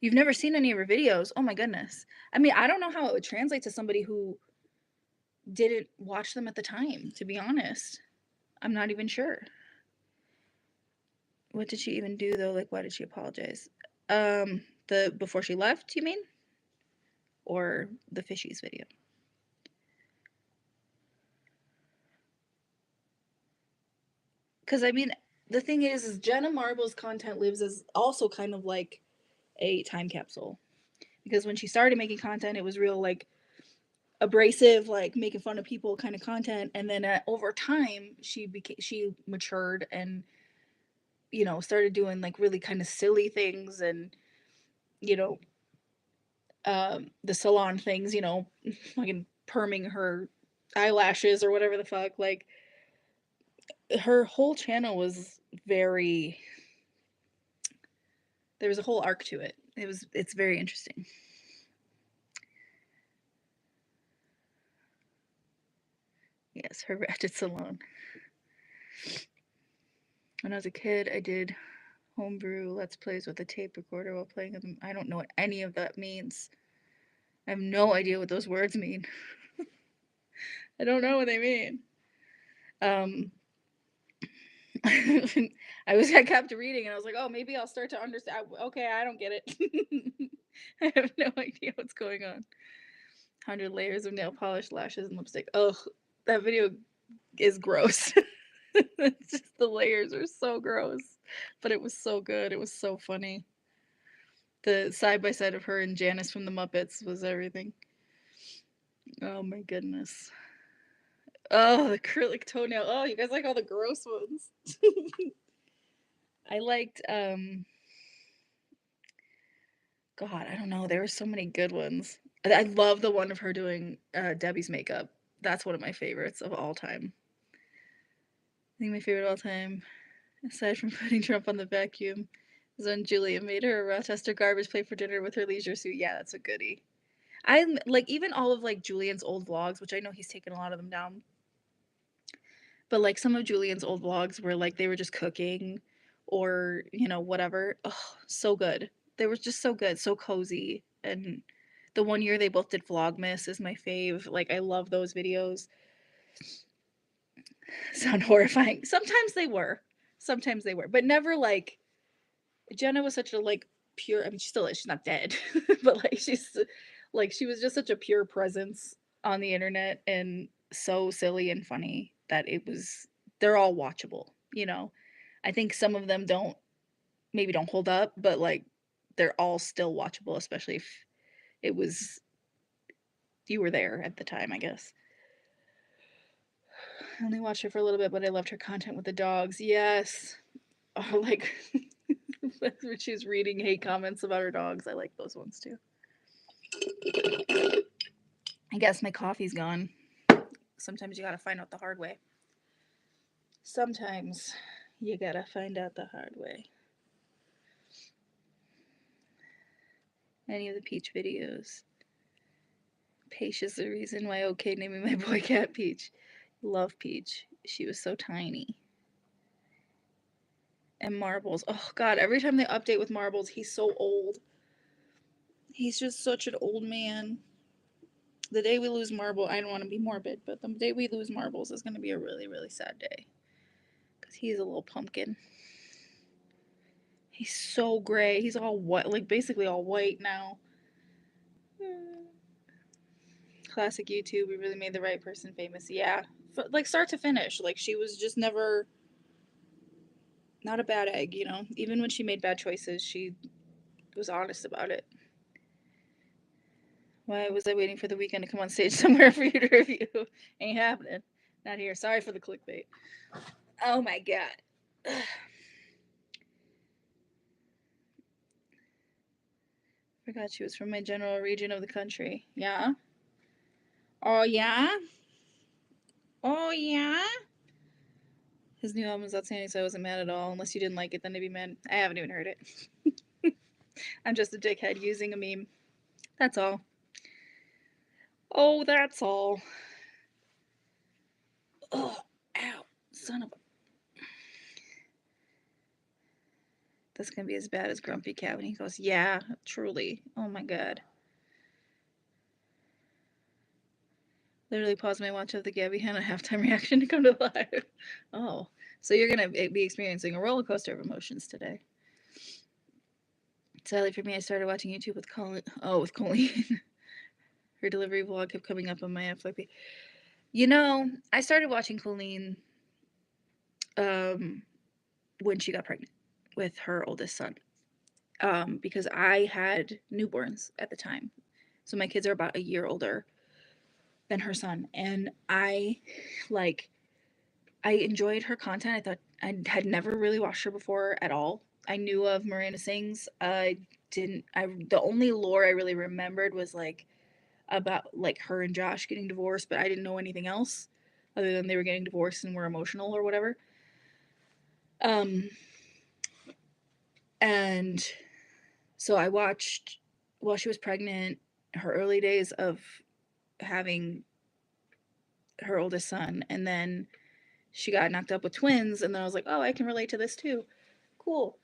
You've never seen any of her videos? Oh my goodness. I mean, I don't know how it would translate to somebody who didn't watch them at the time, to be honest. I'm not even sure. What did she even do though? Like why did she apologize? The before she left, you mean? Or the fishies video? Because I mean, the thing is Jenna Marbles' content lives as also kind of like a time capsule. Because when she started making content, it was real like abrasive, like making fun of people kind of content, and then over time she matured and started doing like really kind of silly things and you know the salon things, fucking perming her eyelashes or whatever the fuck. Like her whole channel was very, there was a whole arc to it. It's very interesting. Yes, her ratchet salon. When I was a kid, I did homebrew let's plays with a tape recorder while playing them. I don't know what any of that means. I have no idea what those words mean. I don't know what they mean. I kept reading and I was like, oh, maybe I'll start to understand. Okay, I don't get it. I have no idea what's going on. 100 layers of nail polish, lashes, and lipstick. Oh, that video is gross. It's just the layers are so gross, but it was so good. It was so funny. The side by side of her and Janice from the Muppets was everything. Oh my goodness. Oh, the acrylic toenail. Oh, you guys like all the gross ones. I liked God, I don't know. There were so many good ones. I love the one of her doing Debbie's makeup. That's one of my favorites of all time. I think my favorite of all time, aside from putting Trump on the vacuum, is when Julia made her a Rochester garbage plate for dinner with her leisure suit. Yeah, that's a goodie. I like even all of like Julian's old vlogs, which I know he's taken a lot of them down. But like some of Julian's old vlogs where like they were just cooking or, whatever. Oh, so good. They were just so good, so cozy. And the one year they both did Vlogmas is my fave. Like I love those videos. Sound horrifying. Sometimes they were. Sometimes they were. But never like Jenna was such a like pure. I mean, she still is. She's not dead, but like she was just such a pure presence on the internet and so silly and funny that they're all watchable. I think some of them maybe don't hold up, but like they're all still watchable, especially if it was you were there at the time, I guess. I only watched her for a little bit, but I loved her content with the dogs. Yes. Oh, like when she was reading hate comments about her dogs. I like those ones too. I guess my coffee's gone. Sometimes you gotta find out the hard way. Sometimes you gotta find out the hard way. Any of the Peach videos. Peach is the reason why okay naming my boy cat Peach. Love Peach. She was so tiny. And Marbles. Oh god, every time they update with Marbles, he's so old. He's just such an old man. The day we lose Marble, I don't want to be morbid, but the day we lose Marbles is going to be a really, really sad day. Because he's a little pumpkin. He's so gray. He's all white, like basically all white now. Classic YouTube. We really made the right person famous. Yeah. Like start to finish. Like she was just never not a bad egg, Even when she made bad choices, she was honest about it. Why was I waiting for the weekend to come on stage somewhere for you to review? Ain't happening. Not here. Sorry for the clickbait. Oh my god. Forgot she was from my general region of the country. Yeah? Oh yeah? Oh yeah? His new album is outstanding, so I wasn't mad at all. Unless you didn't like it, then I'd be mad. I haven't even heard it. I'm just a dickhead using a meme. That's all. Oh, that's all. Oh, ow. Son of a... That's gonna be as bad as Grumpy Cat when he goes, yeah, truly. Oh my god. Literally paused my watch of the Gabby Hanna halftime reaction to come to live. Oh, so you're gonna be experiencing a roller coaster of emotions today. Sadly for me, I started watching YouTube with Colleen. Oh, with Colleen. Her delivery vlog kept coming up on my FYP. I started watching Colleen when she got pregnant with her oldest son. Because I had newborns at the time. So my kids are about a year older than her son. And I enjoyed her content. I thought I had never really watched her before at all. I knew of Miranda Sings. The only lore I really remembered was like about like her and Josh getting divorced, but I didn't know anything else other than they were getting divorced and were emotional or whatever. And so I watched while she was pregnant, her early days of having her oldest son, and then she got knocked up with twins, and then I was like, oh, I can relate to this too. Cool.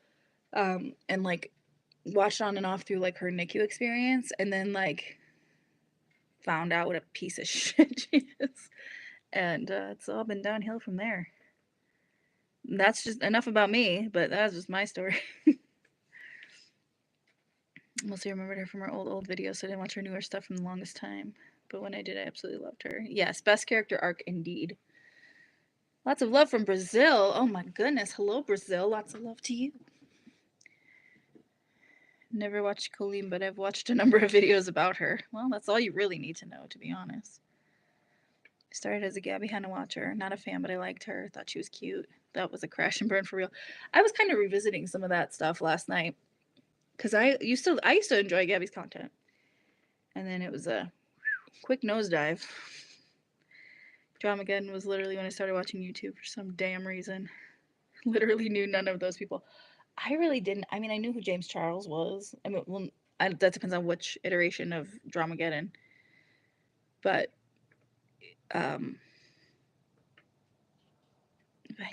And like watched on and off through like her NICU experience, and then like found out what a piece of shit she is. And it's all been downhill from there. That's just enough about me, but that's just my story. Mostly remembered her from her old videos, so I didn't watch her newer stuff from the longest time. But when I did, I absolutely loved her. Yes, best character arc indeed. Lots of love from Brazil. Oh my goodness. Hello, Brazil. Lots of love to you. Never watched Colleen, but I've watched a number of videos about her. Well, that's all you really need to know, to be honest. I started as a Gabby Hanna watcher. Not a fan, but I liked her. Thought she was cute. That was a crash and burn for real. I was kind of revisiting some of that stuff last night because I used to enjoy Gabby's content, and then it was a quick nosedive. Dramageddon was literally when I started watching YouTube for some damn reason. Literally knew none of those people. I really didn't. I mean, I knew who James Charles was. I mean, well, that depends on which iteration of Dramageddon. But and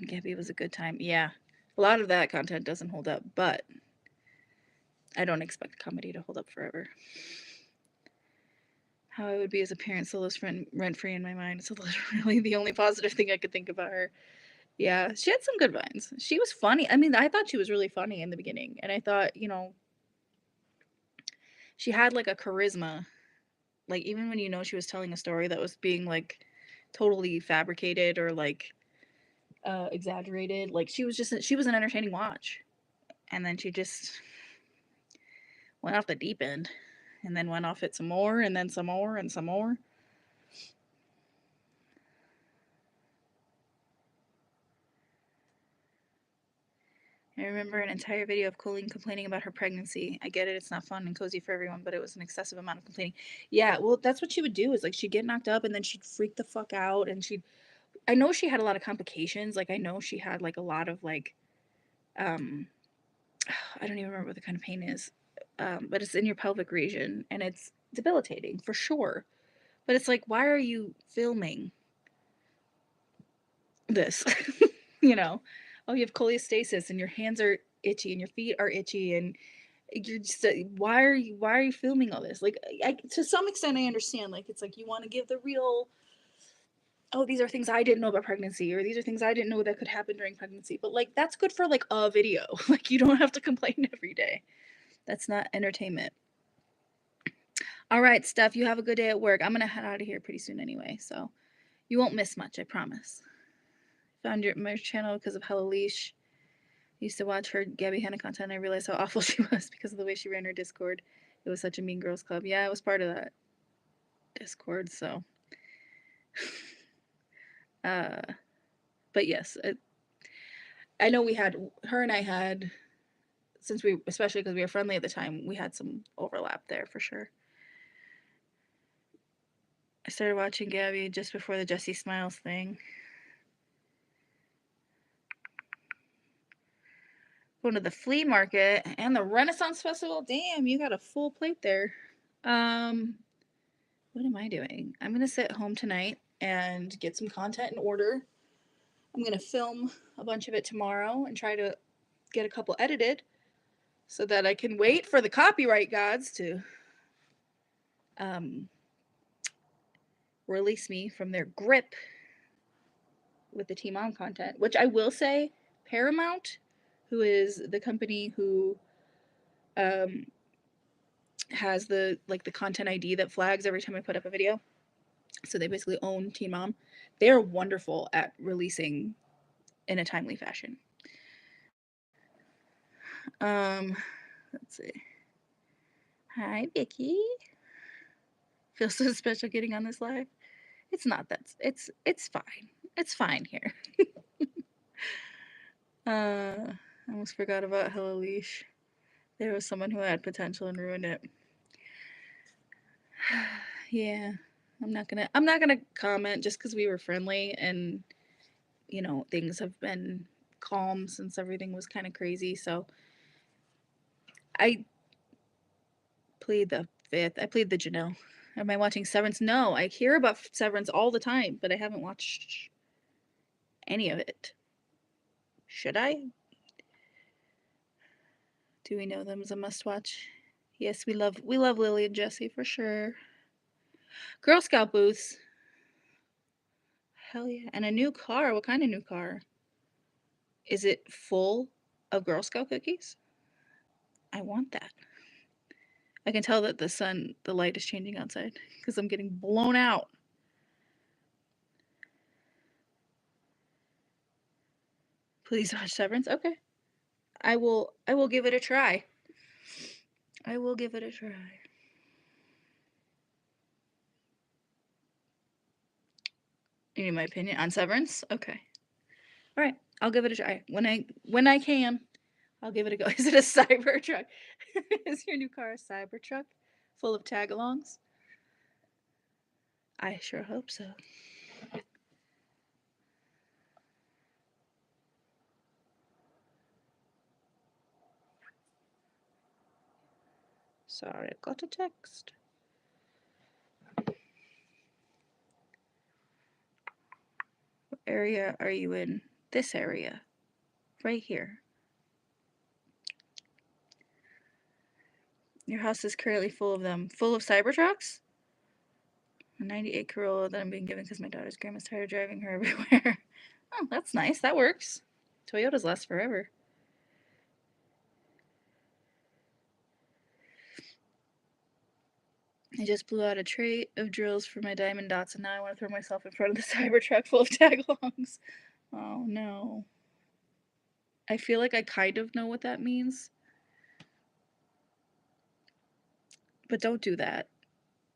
Gabby was a good time. Yeah, a lot of that content doesn't hold up, but I don't expect comedy to hold up forever. How I would be as a parent still lives rent-free in my mind. It's literally the only positive thing I could think about her. Yeah, she had some good vines. She was funny. I mean, I thought she was really funny in the beginning, and I thought, she had like a charisma. Like even when you know she was telling a story that was being like totally fabricated or like exaggerated, like she was an entertaining watch. And then she just went off the deep end and then went off it some more and then some more and some more. I remember an entire video of Colleen complaining about her pregnancy. I get it, it's not fun and cozy for everyone, but it was an excessive amount of complaining. Yeah, well, that's what she would do is like she'd get knocked up and then she'd freak the fuck out and I know she had a lot of complications. Like I know she had like a lot of like um I don't even remember what the kind of pain is. But it's in your pelvic region and it's debilitating for sure. But it's like, why are you filming this? You know, oh, you have cholestasis and your hands are itchy and your feet are itchy and you're just why are you filming all this? Like, to some extent, I understand. Like, it's like you want to give the real. Oh, these are things I didn't know about pregnancy, or these are things I didn't know that could happen during pregnancy. But like, that's good for like a video. Like, you don't have to complain every day. That's not entertainment. All right, Steph, you have a good day at work. I'm gonna head out of here pretty soon anyway, so you won't miss much, I promise. Found my channel because of Hella Leash. Used to watch her Gabby Hanna content and I realized how awful she was because of the way she ran her Discord. It was such a mean girls club. Yeah, I was part of that Discord, so but yes, I know her and I had, since especially because we were friendly at the time, we had some overlap there for sure. I started watching Gabby just before the Jessie Smiles thing. Going to the flea market and the Renaissance Festival. Damn, you got a full plate there. What am I doing? I'm gonna sit home tonight and get some content in order. I'm gonna film a bunch of it tomorrow and try to get a couple edited so that I can wait for the copyright gods to release me from their grip with the Team On content, which I will say, Paramount, who is the company who has the content ID that flags every time I put up a video. So they basically own Teen Mom. They're wonderful at releasing in a timely fashion. Let's see. Hi, Vicky. Feels so special getting on this live. It's not that. It's fine. It's fine here. I almost forgot about Hella Leash. There was someone who had potential and ruined it. Yeah, I'm not gonna comment just because we were friendly and you know things have been calm since everything was kind of crazy. So I plead the fifth. I plead the Janelle. Am I watching Severance? No, I hear about Severance all the time, but I haven't watched any of it. Should I? Do we know them as a must-watch? Yes, we love Lily and Jesse for sure. Girl Scout booths. Hell yeah. And a new car. What kind of new car? Is it full of Girl Scout cookies? I want that. I can tell that the light is changing outside because I'm getting blown out. Please watch Severance. Okay. I will give it a try. I will give it a try. You need my opinion on Severance? Okay. All right. I'll give it a try. When I can, I'll give it a go. Is it a Cybertruck? Is your new car a Cybertruck full of tag-alongs? I sure hope so. Sorry, I got a text. What area are you in? This area. Right here. Your house is currently full of them. Full of Cybertrucks? A 98 Corolla that I'm being given because my daughter's grandma's tired of driving her everywhere. Oh, that's nice. That works. Toyotas last forever. I just blew out a tray of drills for my diamond dots, and now I want to throw myself in front of the Cybertruck full of tagalongs. Oh no. I feel like I kind of know what that means. But don't do that.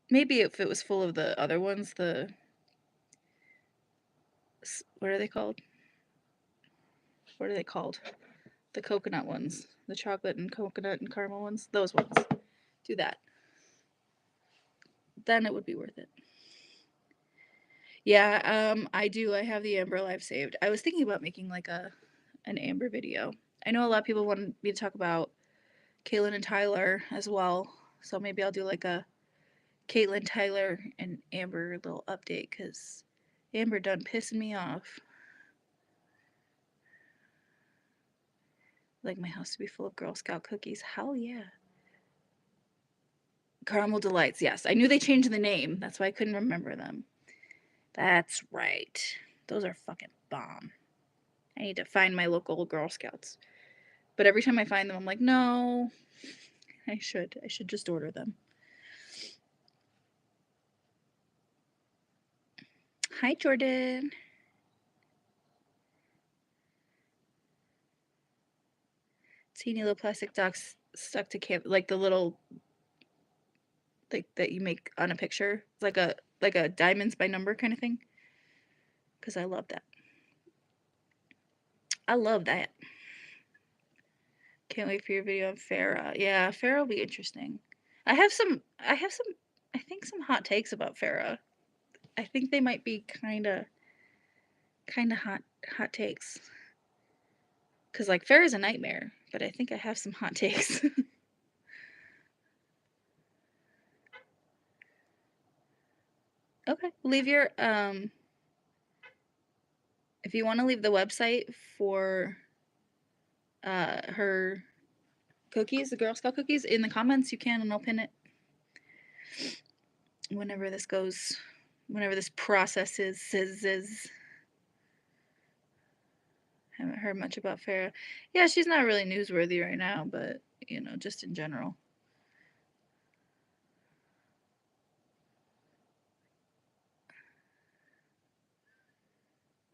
Maybe if it was full of the other ones, what are they called? What are they called? The coconut ones. The chocolate and coconut and caramel ones. Those ones. Do that. Then it would be worth it. Yeah, I do. I have the Amber Live saved. I was thinking about making like an Amber video. I know a lot of people want me to talk about Caitlin and Tyler as well. So maybe I'll do like a Caitlin, Tyler, and Amber little update because Amber done pissing me off. Like my house to be full of Girl Scout cookies. Hell yeah. Caramel Delights, yes. I knew they changed the name. That's why I couldn't remember them. That's right. Those are fucking bomb. I need to find my local Girl Scouts. But every time I find them, I'm like, no, I should just order them. Hi, Jordan. Teeny little plastic dots stuck to camp, like the little, like that you make on a picture, like a diamonds by number kind of thing. Because I love that. I love that. Can't wait for your video on Farrah. Yeah, Farrah will be interesting. I have some, I think some hot takes about Farrah. I think they might be kind of hot takes. Cause like Farrah's a nightmare, but I think I have some hot takes. Okay, leave your if you want to leave the website for her cookies, the Girl Scout cookies, in the comments, you can, and I'll pin it whenever this goes, whenever this process is. Haven't heard much about Farrah. Yeah, she's not really newsworthy right now, but you know, just in general.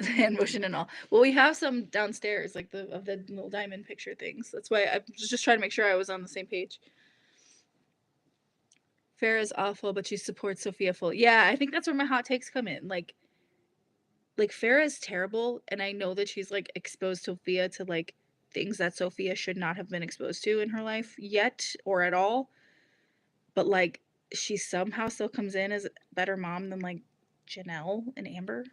Hand motion and all. Well, we have some downstairs, like the little diamond picture things. That's why I was just trying to make sure I was on the same page. Farrah's awful, but she supports Sophia fully. Yeah, I think that's where my hot takes come in. Like Farrah is terrible, and I know that she's like exposed Sophia to like things that Sophia should not have been exposed to in her life yet or at all. But like she somehow still comes in as a better mom than like Janelle and Amber.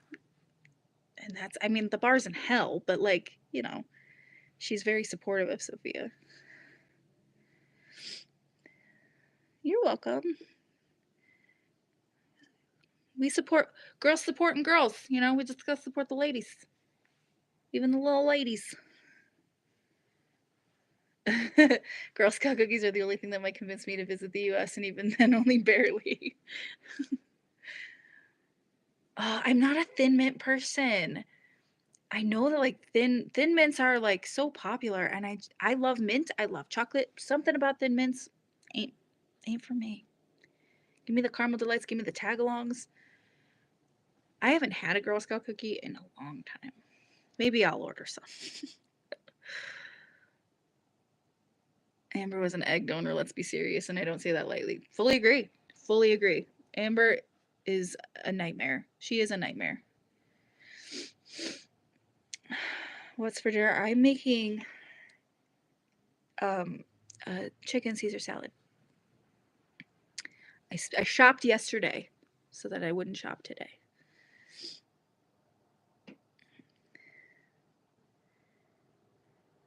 And that's, I mean, the bar's in hell, but like, you know, she's very supportive of Sophia. You're welcome. We support girls supporting girls, you know, we just gotta support the ladies. Even the little ladies. Girl Scout cookies are the only thing that might convince me to visit the US, and even then only barely. I'm not a Thin Mint person. I know that like thin mints are like so popular, and I love mint. I love chocolate. Something about Thin Mints ain't for me. Give me the Caramel Delights. Give me the tagalongs. I haven't had a Girl Scout cookie in a long time. Maybe I'll order some. Amber was an egg donor. Let's be serious, and I don't say that lightly. Fully agree. Fully agree. Amber is a nightmare. She is a nightmare. What's for dinner? I'm making a chicken Caesar salad. I shopped yesterday so that I wouldn't shop today.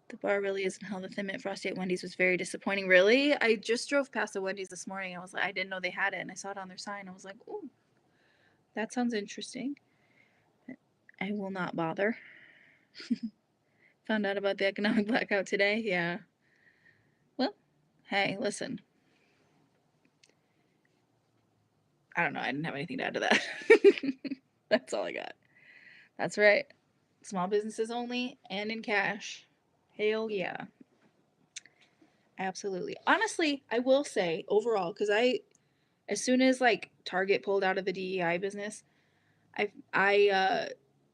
The bar really isn't hell. The Thin Mint Frosty at Wendy's was very disappointing. Really? I just drove past the Wendy's this morning. I was like, I didn't know they had it, and I saw it on their sign. I was like, oh, that sounds interesting. I will not bother. Found out about the economic blackout today. Yeah. Well, hey, listen. I don't know. I didn't have anything to add to that. That's all I got. That's right. Small businesses only and in cash. Hell yeah. Absolutely. Honestly, I will say overall, because As soon as like Target pulled out of the DEI business, I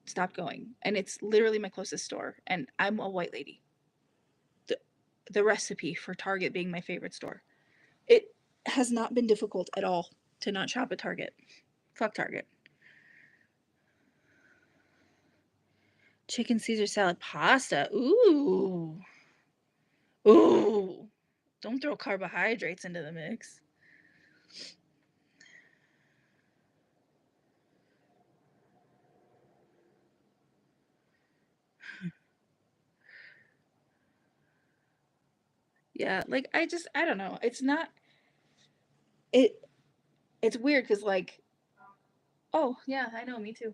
stopped going, and it's literally my closest store, and I'm a white lady. The recipe for Target being my favorite store. It has not been difficult at all to not shop at Target. Fuck Target. Chicken Caesar salad pasta. Ooh. Ooh. Don't throw carbohydrates into the mix. Yeah, like I don't know. It's not it's weird cuz like oh, yeah, I know, me too.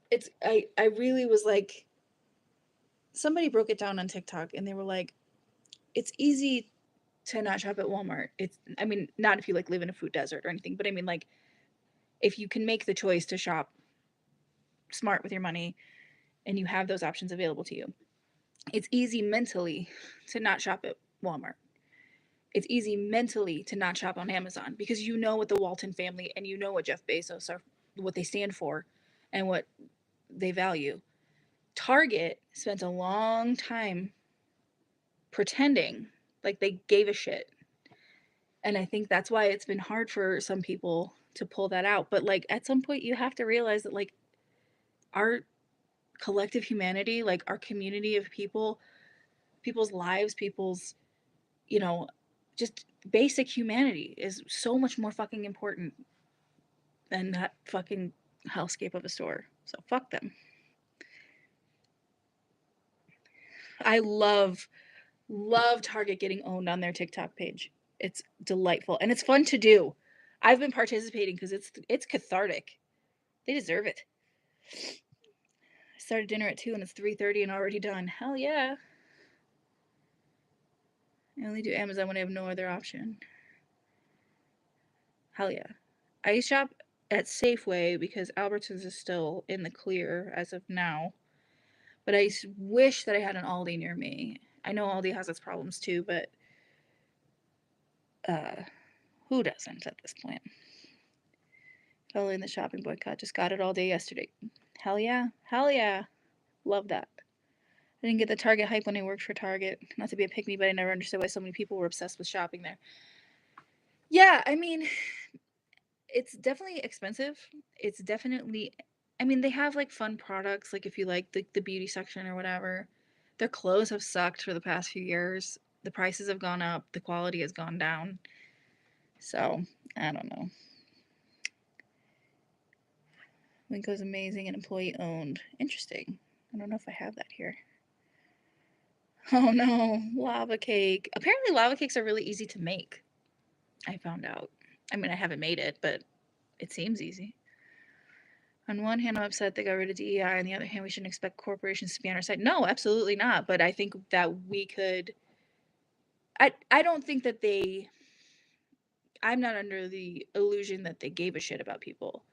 It's I really was like somebody broke it down on TikTok and they were like it's easy to not shop at Walmart. It's I mean, not if you like live in a food desert or anything, but I mean like if you can make the choice to shop smart with your money and you have those options available to you. It's easy mentally to not shop at Walmart. It's easy mentally to not shop on Amazon because you know what the Walton family and you know what Jeff Bezos are, what they stand for and what they value. Target spent a long time pretending like they gave a shit. And I think that's why it's been hard for some people to pull that out. But like at some point you have to realize that like our collective humanity, like our community of people, people's lives, people's, you know, just basic humanity is so much more fucking important than that fucking hellscape of a store. So fuck them. I love Target getting owned on their TikTok page. It's delightful and it's fun to do. I've been participating because it's cathartic. They deserve it. I started dinner at 2 and it's 3:30 and already done. Hell yeah. I only do Amazon when I have no other option. Hell yeah. I shop at Safeway because Albertsons is still in the clear as of now. But I wish that I had an Aldi near me. I know Aldi has its problems too, but who doesn't at this point? Following the shopping boycott. Just got it all day yesterday. Hell yeah. Hell yeah. Love that. I didn't get the Target hype when I worked for Target. Not to be a pick me, but I never understood why so many people were obsessed with shopping there. Yeah, I mean, it's definitely expensive. It's definitely, I mean, they have like fun products, like if you like the beauty section or whatever. Their clothes have sucked for the past few years. The prices have gone up, the quality has gone down. So, I don't know. Winco's amazing and employee owned. Interesting. I don't know if I have that here. Oh no, lava cake. Apparently, lava cakes are really easy to make. I found out. I mean, I haven't made it, but it seems easy. On one hand, I'm upset they got rid of DEI. On the other hand, we shouldn't expect corporations to be on our side. No, absolutely not. But I think that we could. I don't think that they. I'm not under the illusion that they gave a shit about people,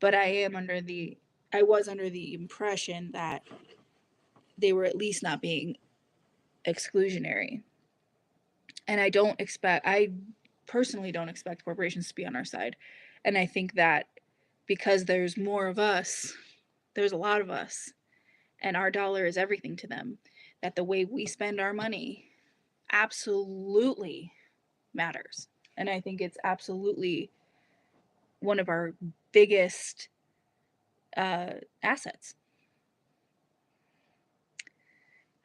but I am under the. I was under the impression that they were at least not being exclusionary. And I personally don't expect corporations to be on our side. And I think that because there's more of us, there's a lot of us, and our dollar is everything to them, that the way we spend our money absolutely matters. And I think it's absolutely one of our biggest assets.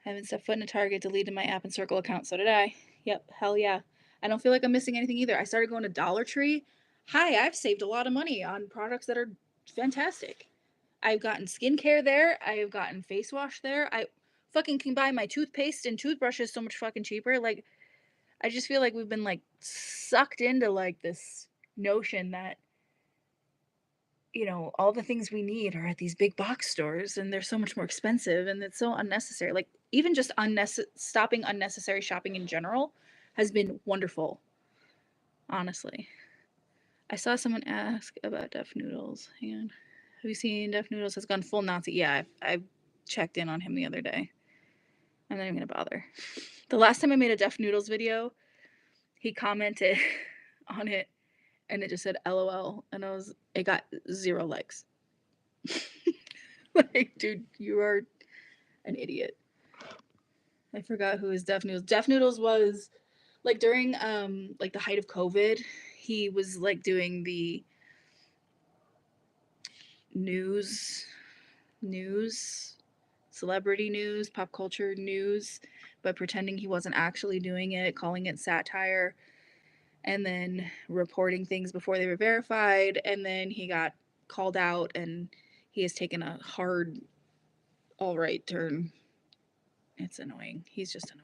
I haven't set foot in a Target, deleted my app and Circle account. So did I. Yep, hell yeah. I don't feel like I'm missing anything either. I started going to Dollar Tree. Hi, I've saved a lot of money on products that are fantastic. I've gotten skincare there. I have gotten face wash there. I fucking can buy my toothpaste and toothbrushes so much fucking cheaper. Like, I just feel like we've been like sucked into like this notion that, you know, all the things we need are at these big box stores and they're so much more expensive and it's so unnecessary. Like, even just stopping unnecessary shopping in general has been wonderful, honestly. I saw someone ask about Def Noodles. Hang on. Have you seen Def Noodles has gone full Nazi? Yeah, I checked in on him the other day. I'm not even gonna bother. The last time I made a Def Noodles video, he commented on it and it just said LOL, and it got 0 likes. Like, dude, you are an idiot. I forgot who his Deaf Noodles. Deaf Noodles was like during like the height of COVID, he was like doing the news, celebrity news, pop culture news, but pretending he wasn't actually doing it, calling it satire, and then reporting things before they were verified, and then he got called out, and he has taken a hard alt-right turn. It's annoying. He's just annoying.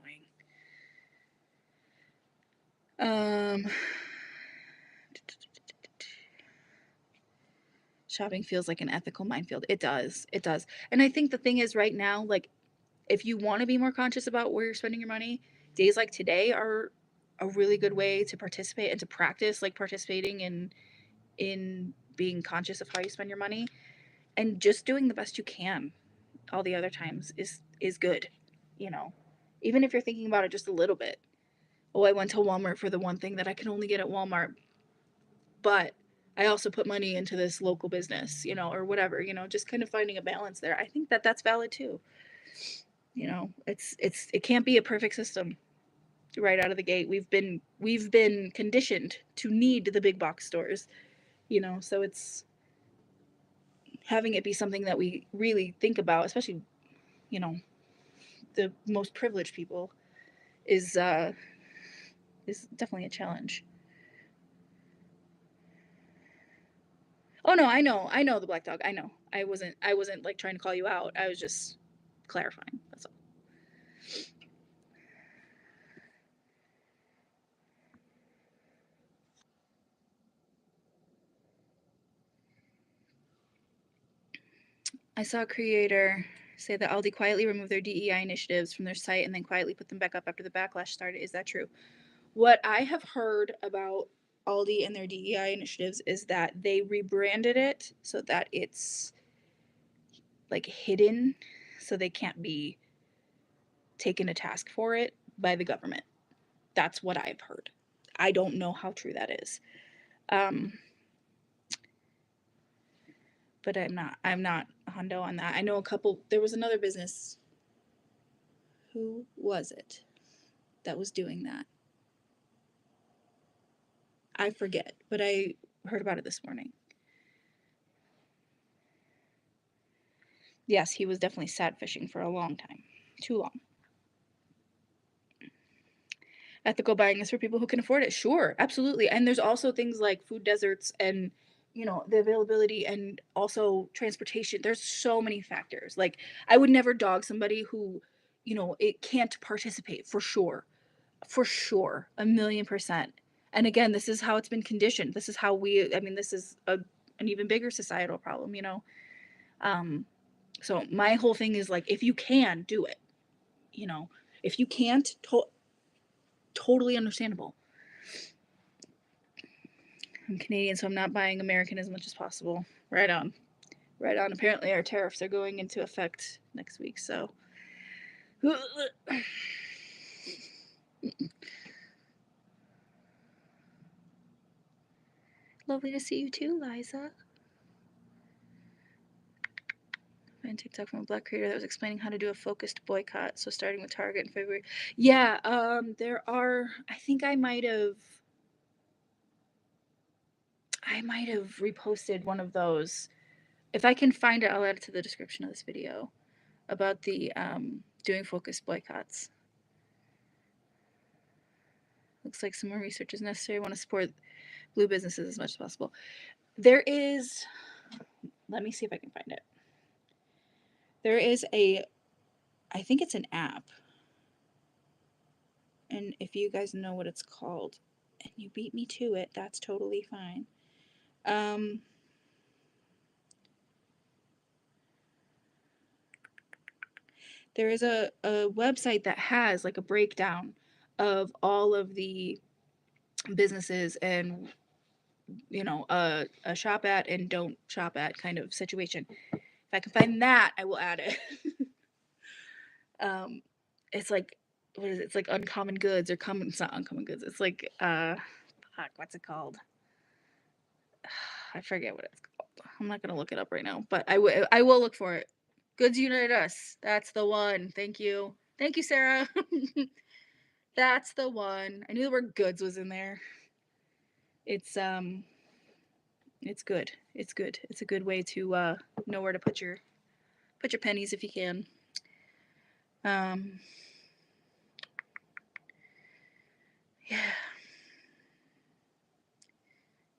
Shopping feels like an ethical minefield. It does. It does. And I think the thing is right now, like, if you want to be more conscious about where you're spending your money, days like today are a really good way to participate and to practice like participating in being conscious of how you spend your money, and just doing the best you can all the other times is good, you know. Even if you're thinking about it just a little bit. Oh, I went to Walmart for the one thing that I can only get at Walmart, but I also put money into this local business, you know, or whatever, you know, just kind of finding a balance there. I think that that's valid too. You know, it can't be a perfect system right out of the gate. We've been conditioned to need the big box stores, you know, so it's having it be something that we really think about, especially, you know, the most privileged people is definitely a challenge. Oh no, I know the black dog. I know. I wasn't like trying to call you out. I was just clarifying. That's all. I saw a creator say that Aldi quietly removed their DEI initiatives from their site and then quietly put them back up after the backlash started. Is that true? What I have heard about Aldi and their DEI initiatives is that they rebranded it so that it's like hidden, so they can't be taken to task for it by the government. That's what I've heard. I don't know how true that is. Um, but I'm not a hundo on that. I know a couple, there was another business. Who was it that was doing that? I forget, but I heard about it this morning. Yes, he was definitely sad fishing for a long time. Too long. Ethical buying is for people who can afford it. Sure, absolutely. And there's also things like food deserts and, you know, the availability and also transportation. There's so many factors. Like, I would never dog somebody who, you know, it can't participate, for sure. For sure. 1,000,000%. And again, this is how it's been conditioned. This is how I mean, this is an even bigger societal problem, you know. So my whole thing is like, if you can, do it. You know, if you can't, totally understandable. I'm Canadian, so I'm not buying American as much as possible. Right on. Right on. Apparently, our tariffs are going into effect next week, so. Lovely to see you too, Liza. I found TikTok from a black creator that was explaining how to do a focused boycott. So starting with Target in February. Yeah, there are. I think I might have reposted one of those. If I can find it, I'll add it to the description of this video about the doing focused boycotts. Looks like some more research is necessary. I want to support blue businesses as much as possible. There is, let me see if I can find it. There is I think it's an app. And if you guys know what it's called and you beat me to it, that's totally fine. There is a website that has like a breakdown of all of the businesses and, you know, a shop at and don't shop at kind of situation. If I can find that, I will add it. It's like, what is it? It's like Uncommon Goods or common. It's not Uncommon Goods. It's like fuck, what's it called? I forget what it's called. I'm not gonna look it up right now, but I will look for it. Goods Unite Us. That's the one. Thank you. Thank you, Sarah. That's the one. I knew the word goods was in there. It's good. It's good. It's a good way to know where to put your pennies if you can. Yeah.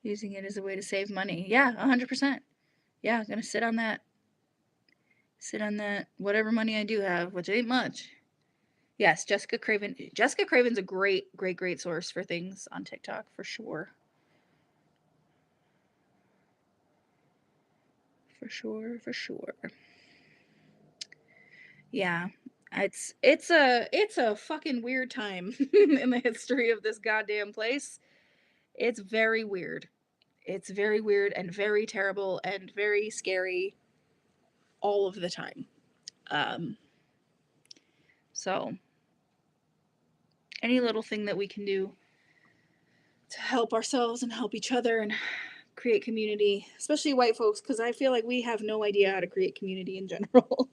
Using it as a way to save money. Yeah, 100%. Yeah, gonna sit on that. Sit on that whatever money I do have, which ain't much. Yes, Jessica Craven. Jessica Craven's a great source for things on TikTok for sure. For sure. Yeah. It's a fucking weird time in the history of this goddamn place. It's very weird. It's very weird and very terrible and very scary all of the time. So any little thing that we can do to help ourselves and help each other and create community, especially white folks, because I feel like we have no idea how to create community in general.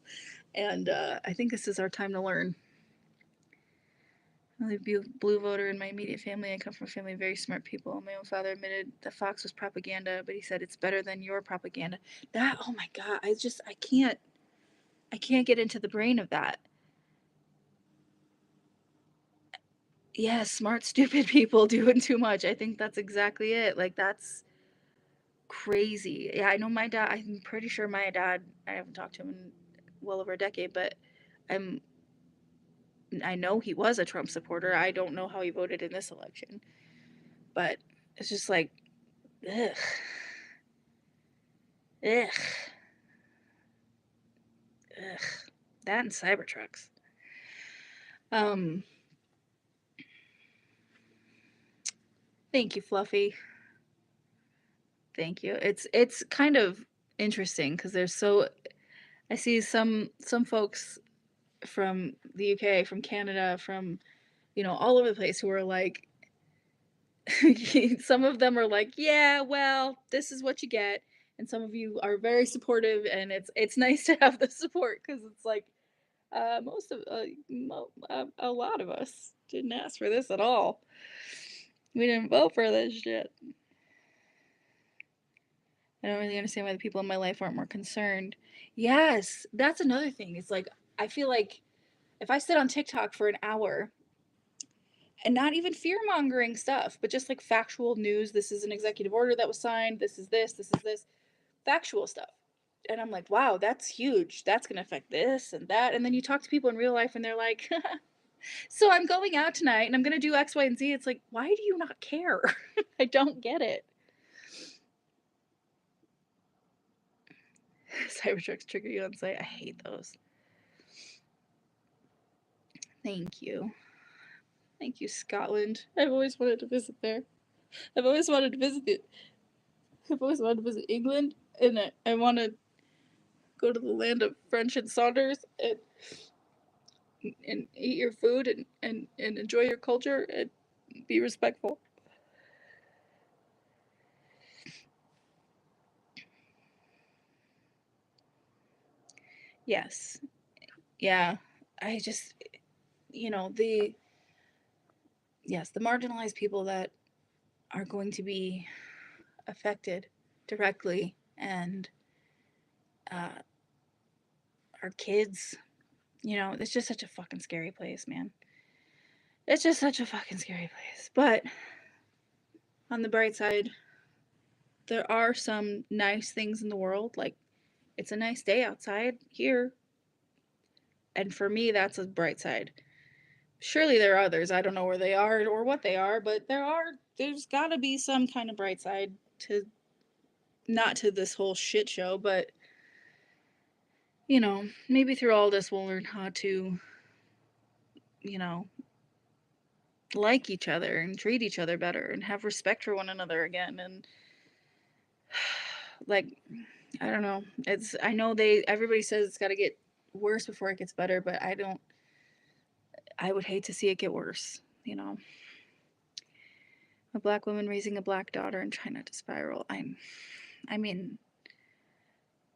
And I think this is our time to learn. I'm a blue voter in my immediate family. I come from a family of very smart people. My own father admitted that Fox was propaganda, but he said it's better than your propaganda. That, oh my God, I can't get into the brain of that. Yeah, smart, stupid people doing too much. I think that's exactly it. Like, that's crazy. Yeah, I know my dad, I'm pretty sure my dad, I haven't talked to him in well over a decade, but I know he was a Trump supporter. I don't know how he voted in this election. But it's just like, ugh. Ugh. Ugh. That and Cybertrucks. Thank you, Fluffy. Thank you. It's kind of interesting because I see some folks from the UK, from Canada, from all over the place who are like some of them are like, yeah, well, this is what you get, and some of you are very supportive, and it's nice to have the support because it's like most of a lot of us didn't ask for this at all. We didn't vote for this shit. I don't really understand why the people in my life aren't more concerned. Yes, that's another thing. It's like I feel like if I sit on TikTok for an hour and not even fear mongering stuff, but just like factual news. This is an executive order that was signed. This is this, factual stuff. And I'm like, wow, that's huge. That's going to affect this and that. And then you talk to people in real life and they're like, so I'm going out tonight and I'm going to do X, Y, and Z. It's like, why do you not care? I don't get it. Cybertrucks trigger you on site. I hate those. Thank you. Thank you, Scotland. I've always wanted to visit there. I've always wanted to visit England, and I want to go to the land of French and Saunders and eat your food and enjoy your culture and be respectful. Yes. Yeah. I just, the marginalized people that are going to be affected directly, and our kids, it's just such a fucking scary place, man. It's just such a fucking scary place. But on the bright side, there are some nice things in the world. Like, it's a nice day outside here. And for me, that's a bright side. Surely there are others. I don't know where they are or what they are, but there's got to be some kind of bright side to, not to this whole shit show, but maybe through all this we'll learn how to, like each other and treat each other better and have respect for one another again. And like, I don't know. I know everybody says it's got to get worse before it gets better, but I would hate to see it get worse, A black woman raising a black daughter and trying not to spiral. I mean,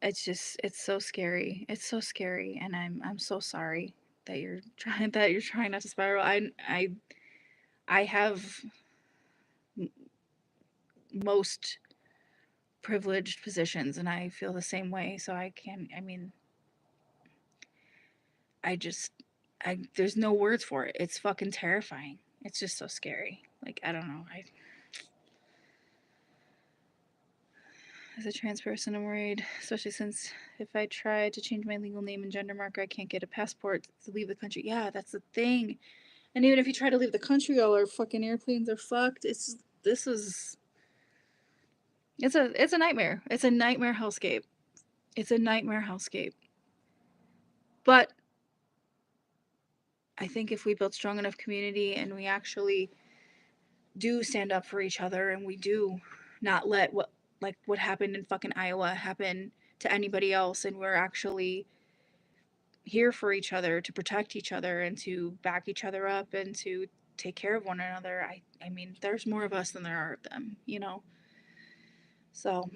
it's so scary. It's so scary, and I'm so sorry that you're trying not to spiral. I have most privileged positions, and I feel the same way, so I can't. I mean, I just I there's no words for it. It's fucking terrifying. It's just so scary. Like, I don't know. As a trans person, I'm worried, especially since if I try to change my legal name and gender marker, I can't get a passport to leave the country. Yeah, that's the thing. And even if you try to leave the country, all our fucking airplanes are fucked. It's a nightmare. It's a nightmare hellscape. It's a nightmare hellscape. But I think if we build strong enough community and we actually do stand up for each other and we do not let what happened in fucking Iowa happen to anybody else, and we're actually here for each other to protect each other and to back each other up and to take care of one another. I mean, there's more of us than there are of them, you know. So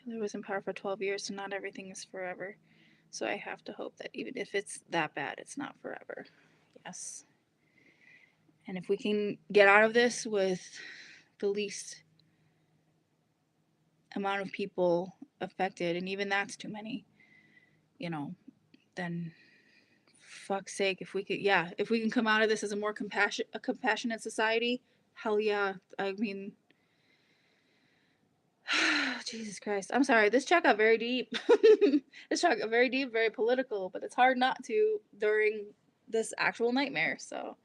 Hitler was in power for 12 years, so not everything is forever. So I have to hope that even if it's that bad, it's not forever. Yes. And if we can get out of this with the least amount of people affected, and even that's too many, you know, then fuck's sake, if we could, yeah, if we can come out of this as a more compassionate society, hell yeah. I mean, Jesus Christ. I'm sorry. This chat got very deep. This chat got very deep, very political, but it's hard not to during this actual nightmare. So,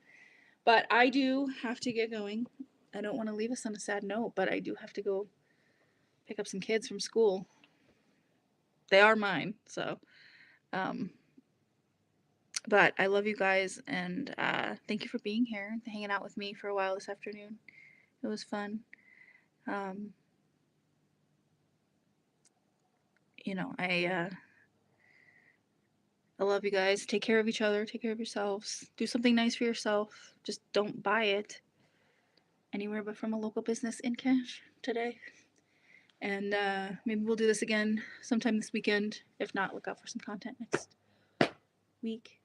but I do have to get going. I don't want to leave us on a sad note, but I do have to go pick up some kids from school. They are mine. So, um, but I love you guys, and thank you for being here, hanging out with me for a while this afternoon. It was fun. Um, you know, I love you guys. Take care of each other. Take care of yourselves. Do something nice for yourself. Just don't buy it anywhere but from a local business in cash today. And maybe we'll do this again sometime this weekend. If not, look out for some content next week.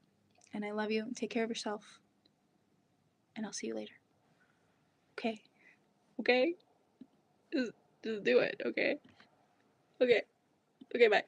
And I love you. Take care of yourself. And I'll see you later. Okay. Okay? Just do it. Okay. Okay. Okay, bye.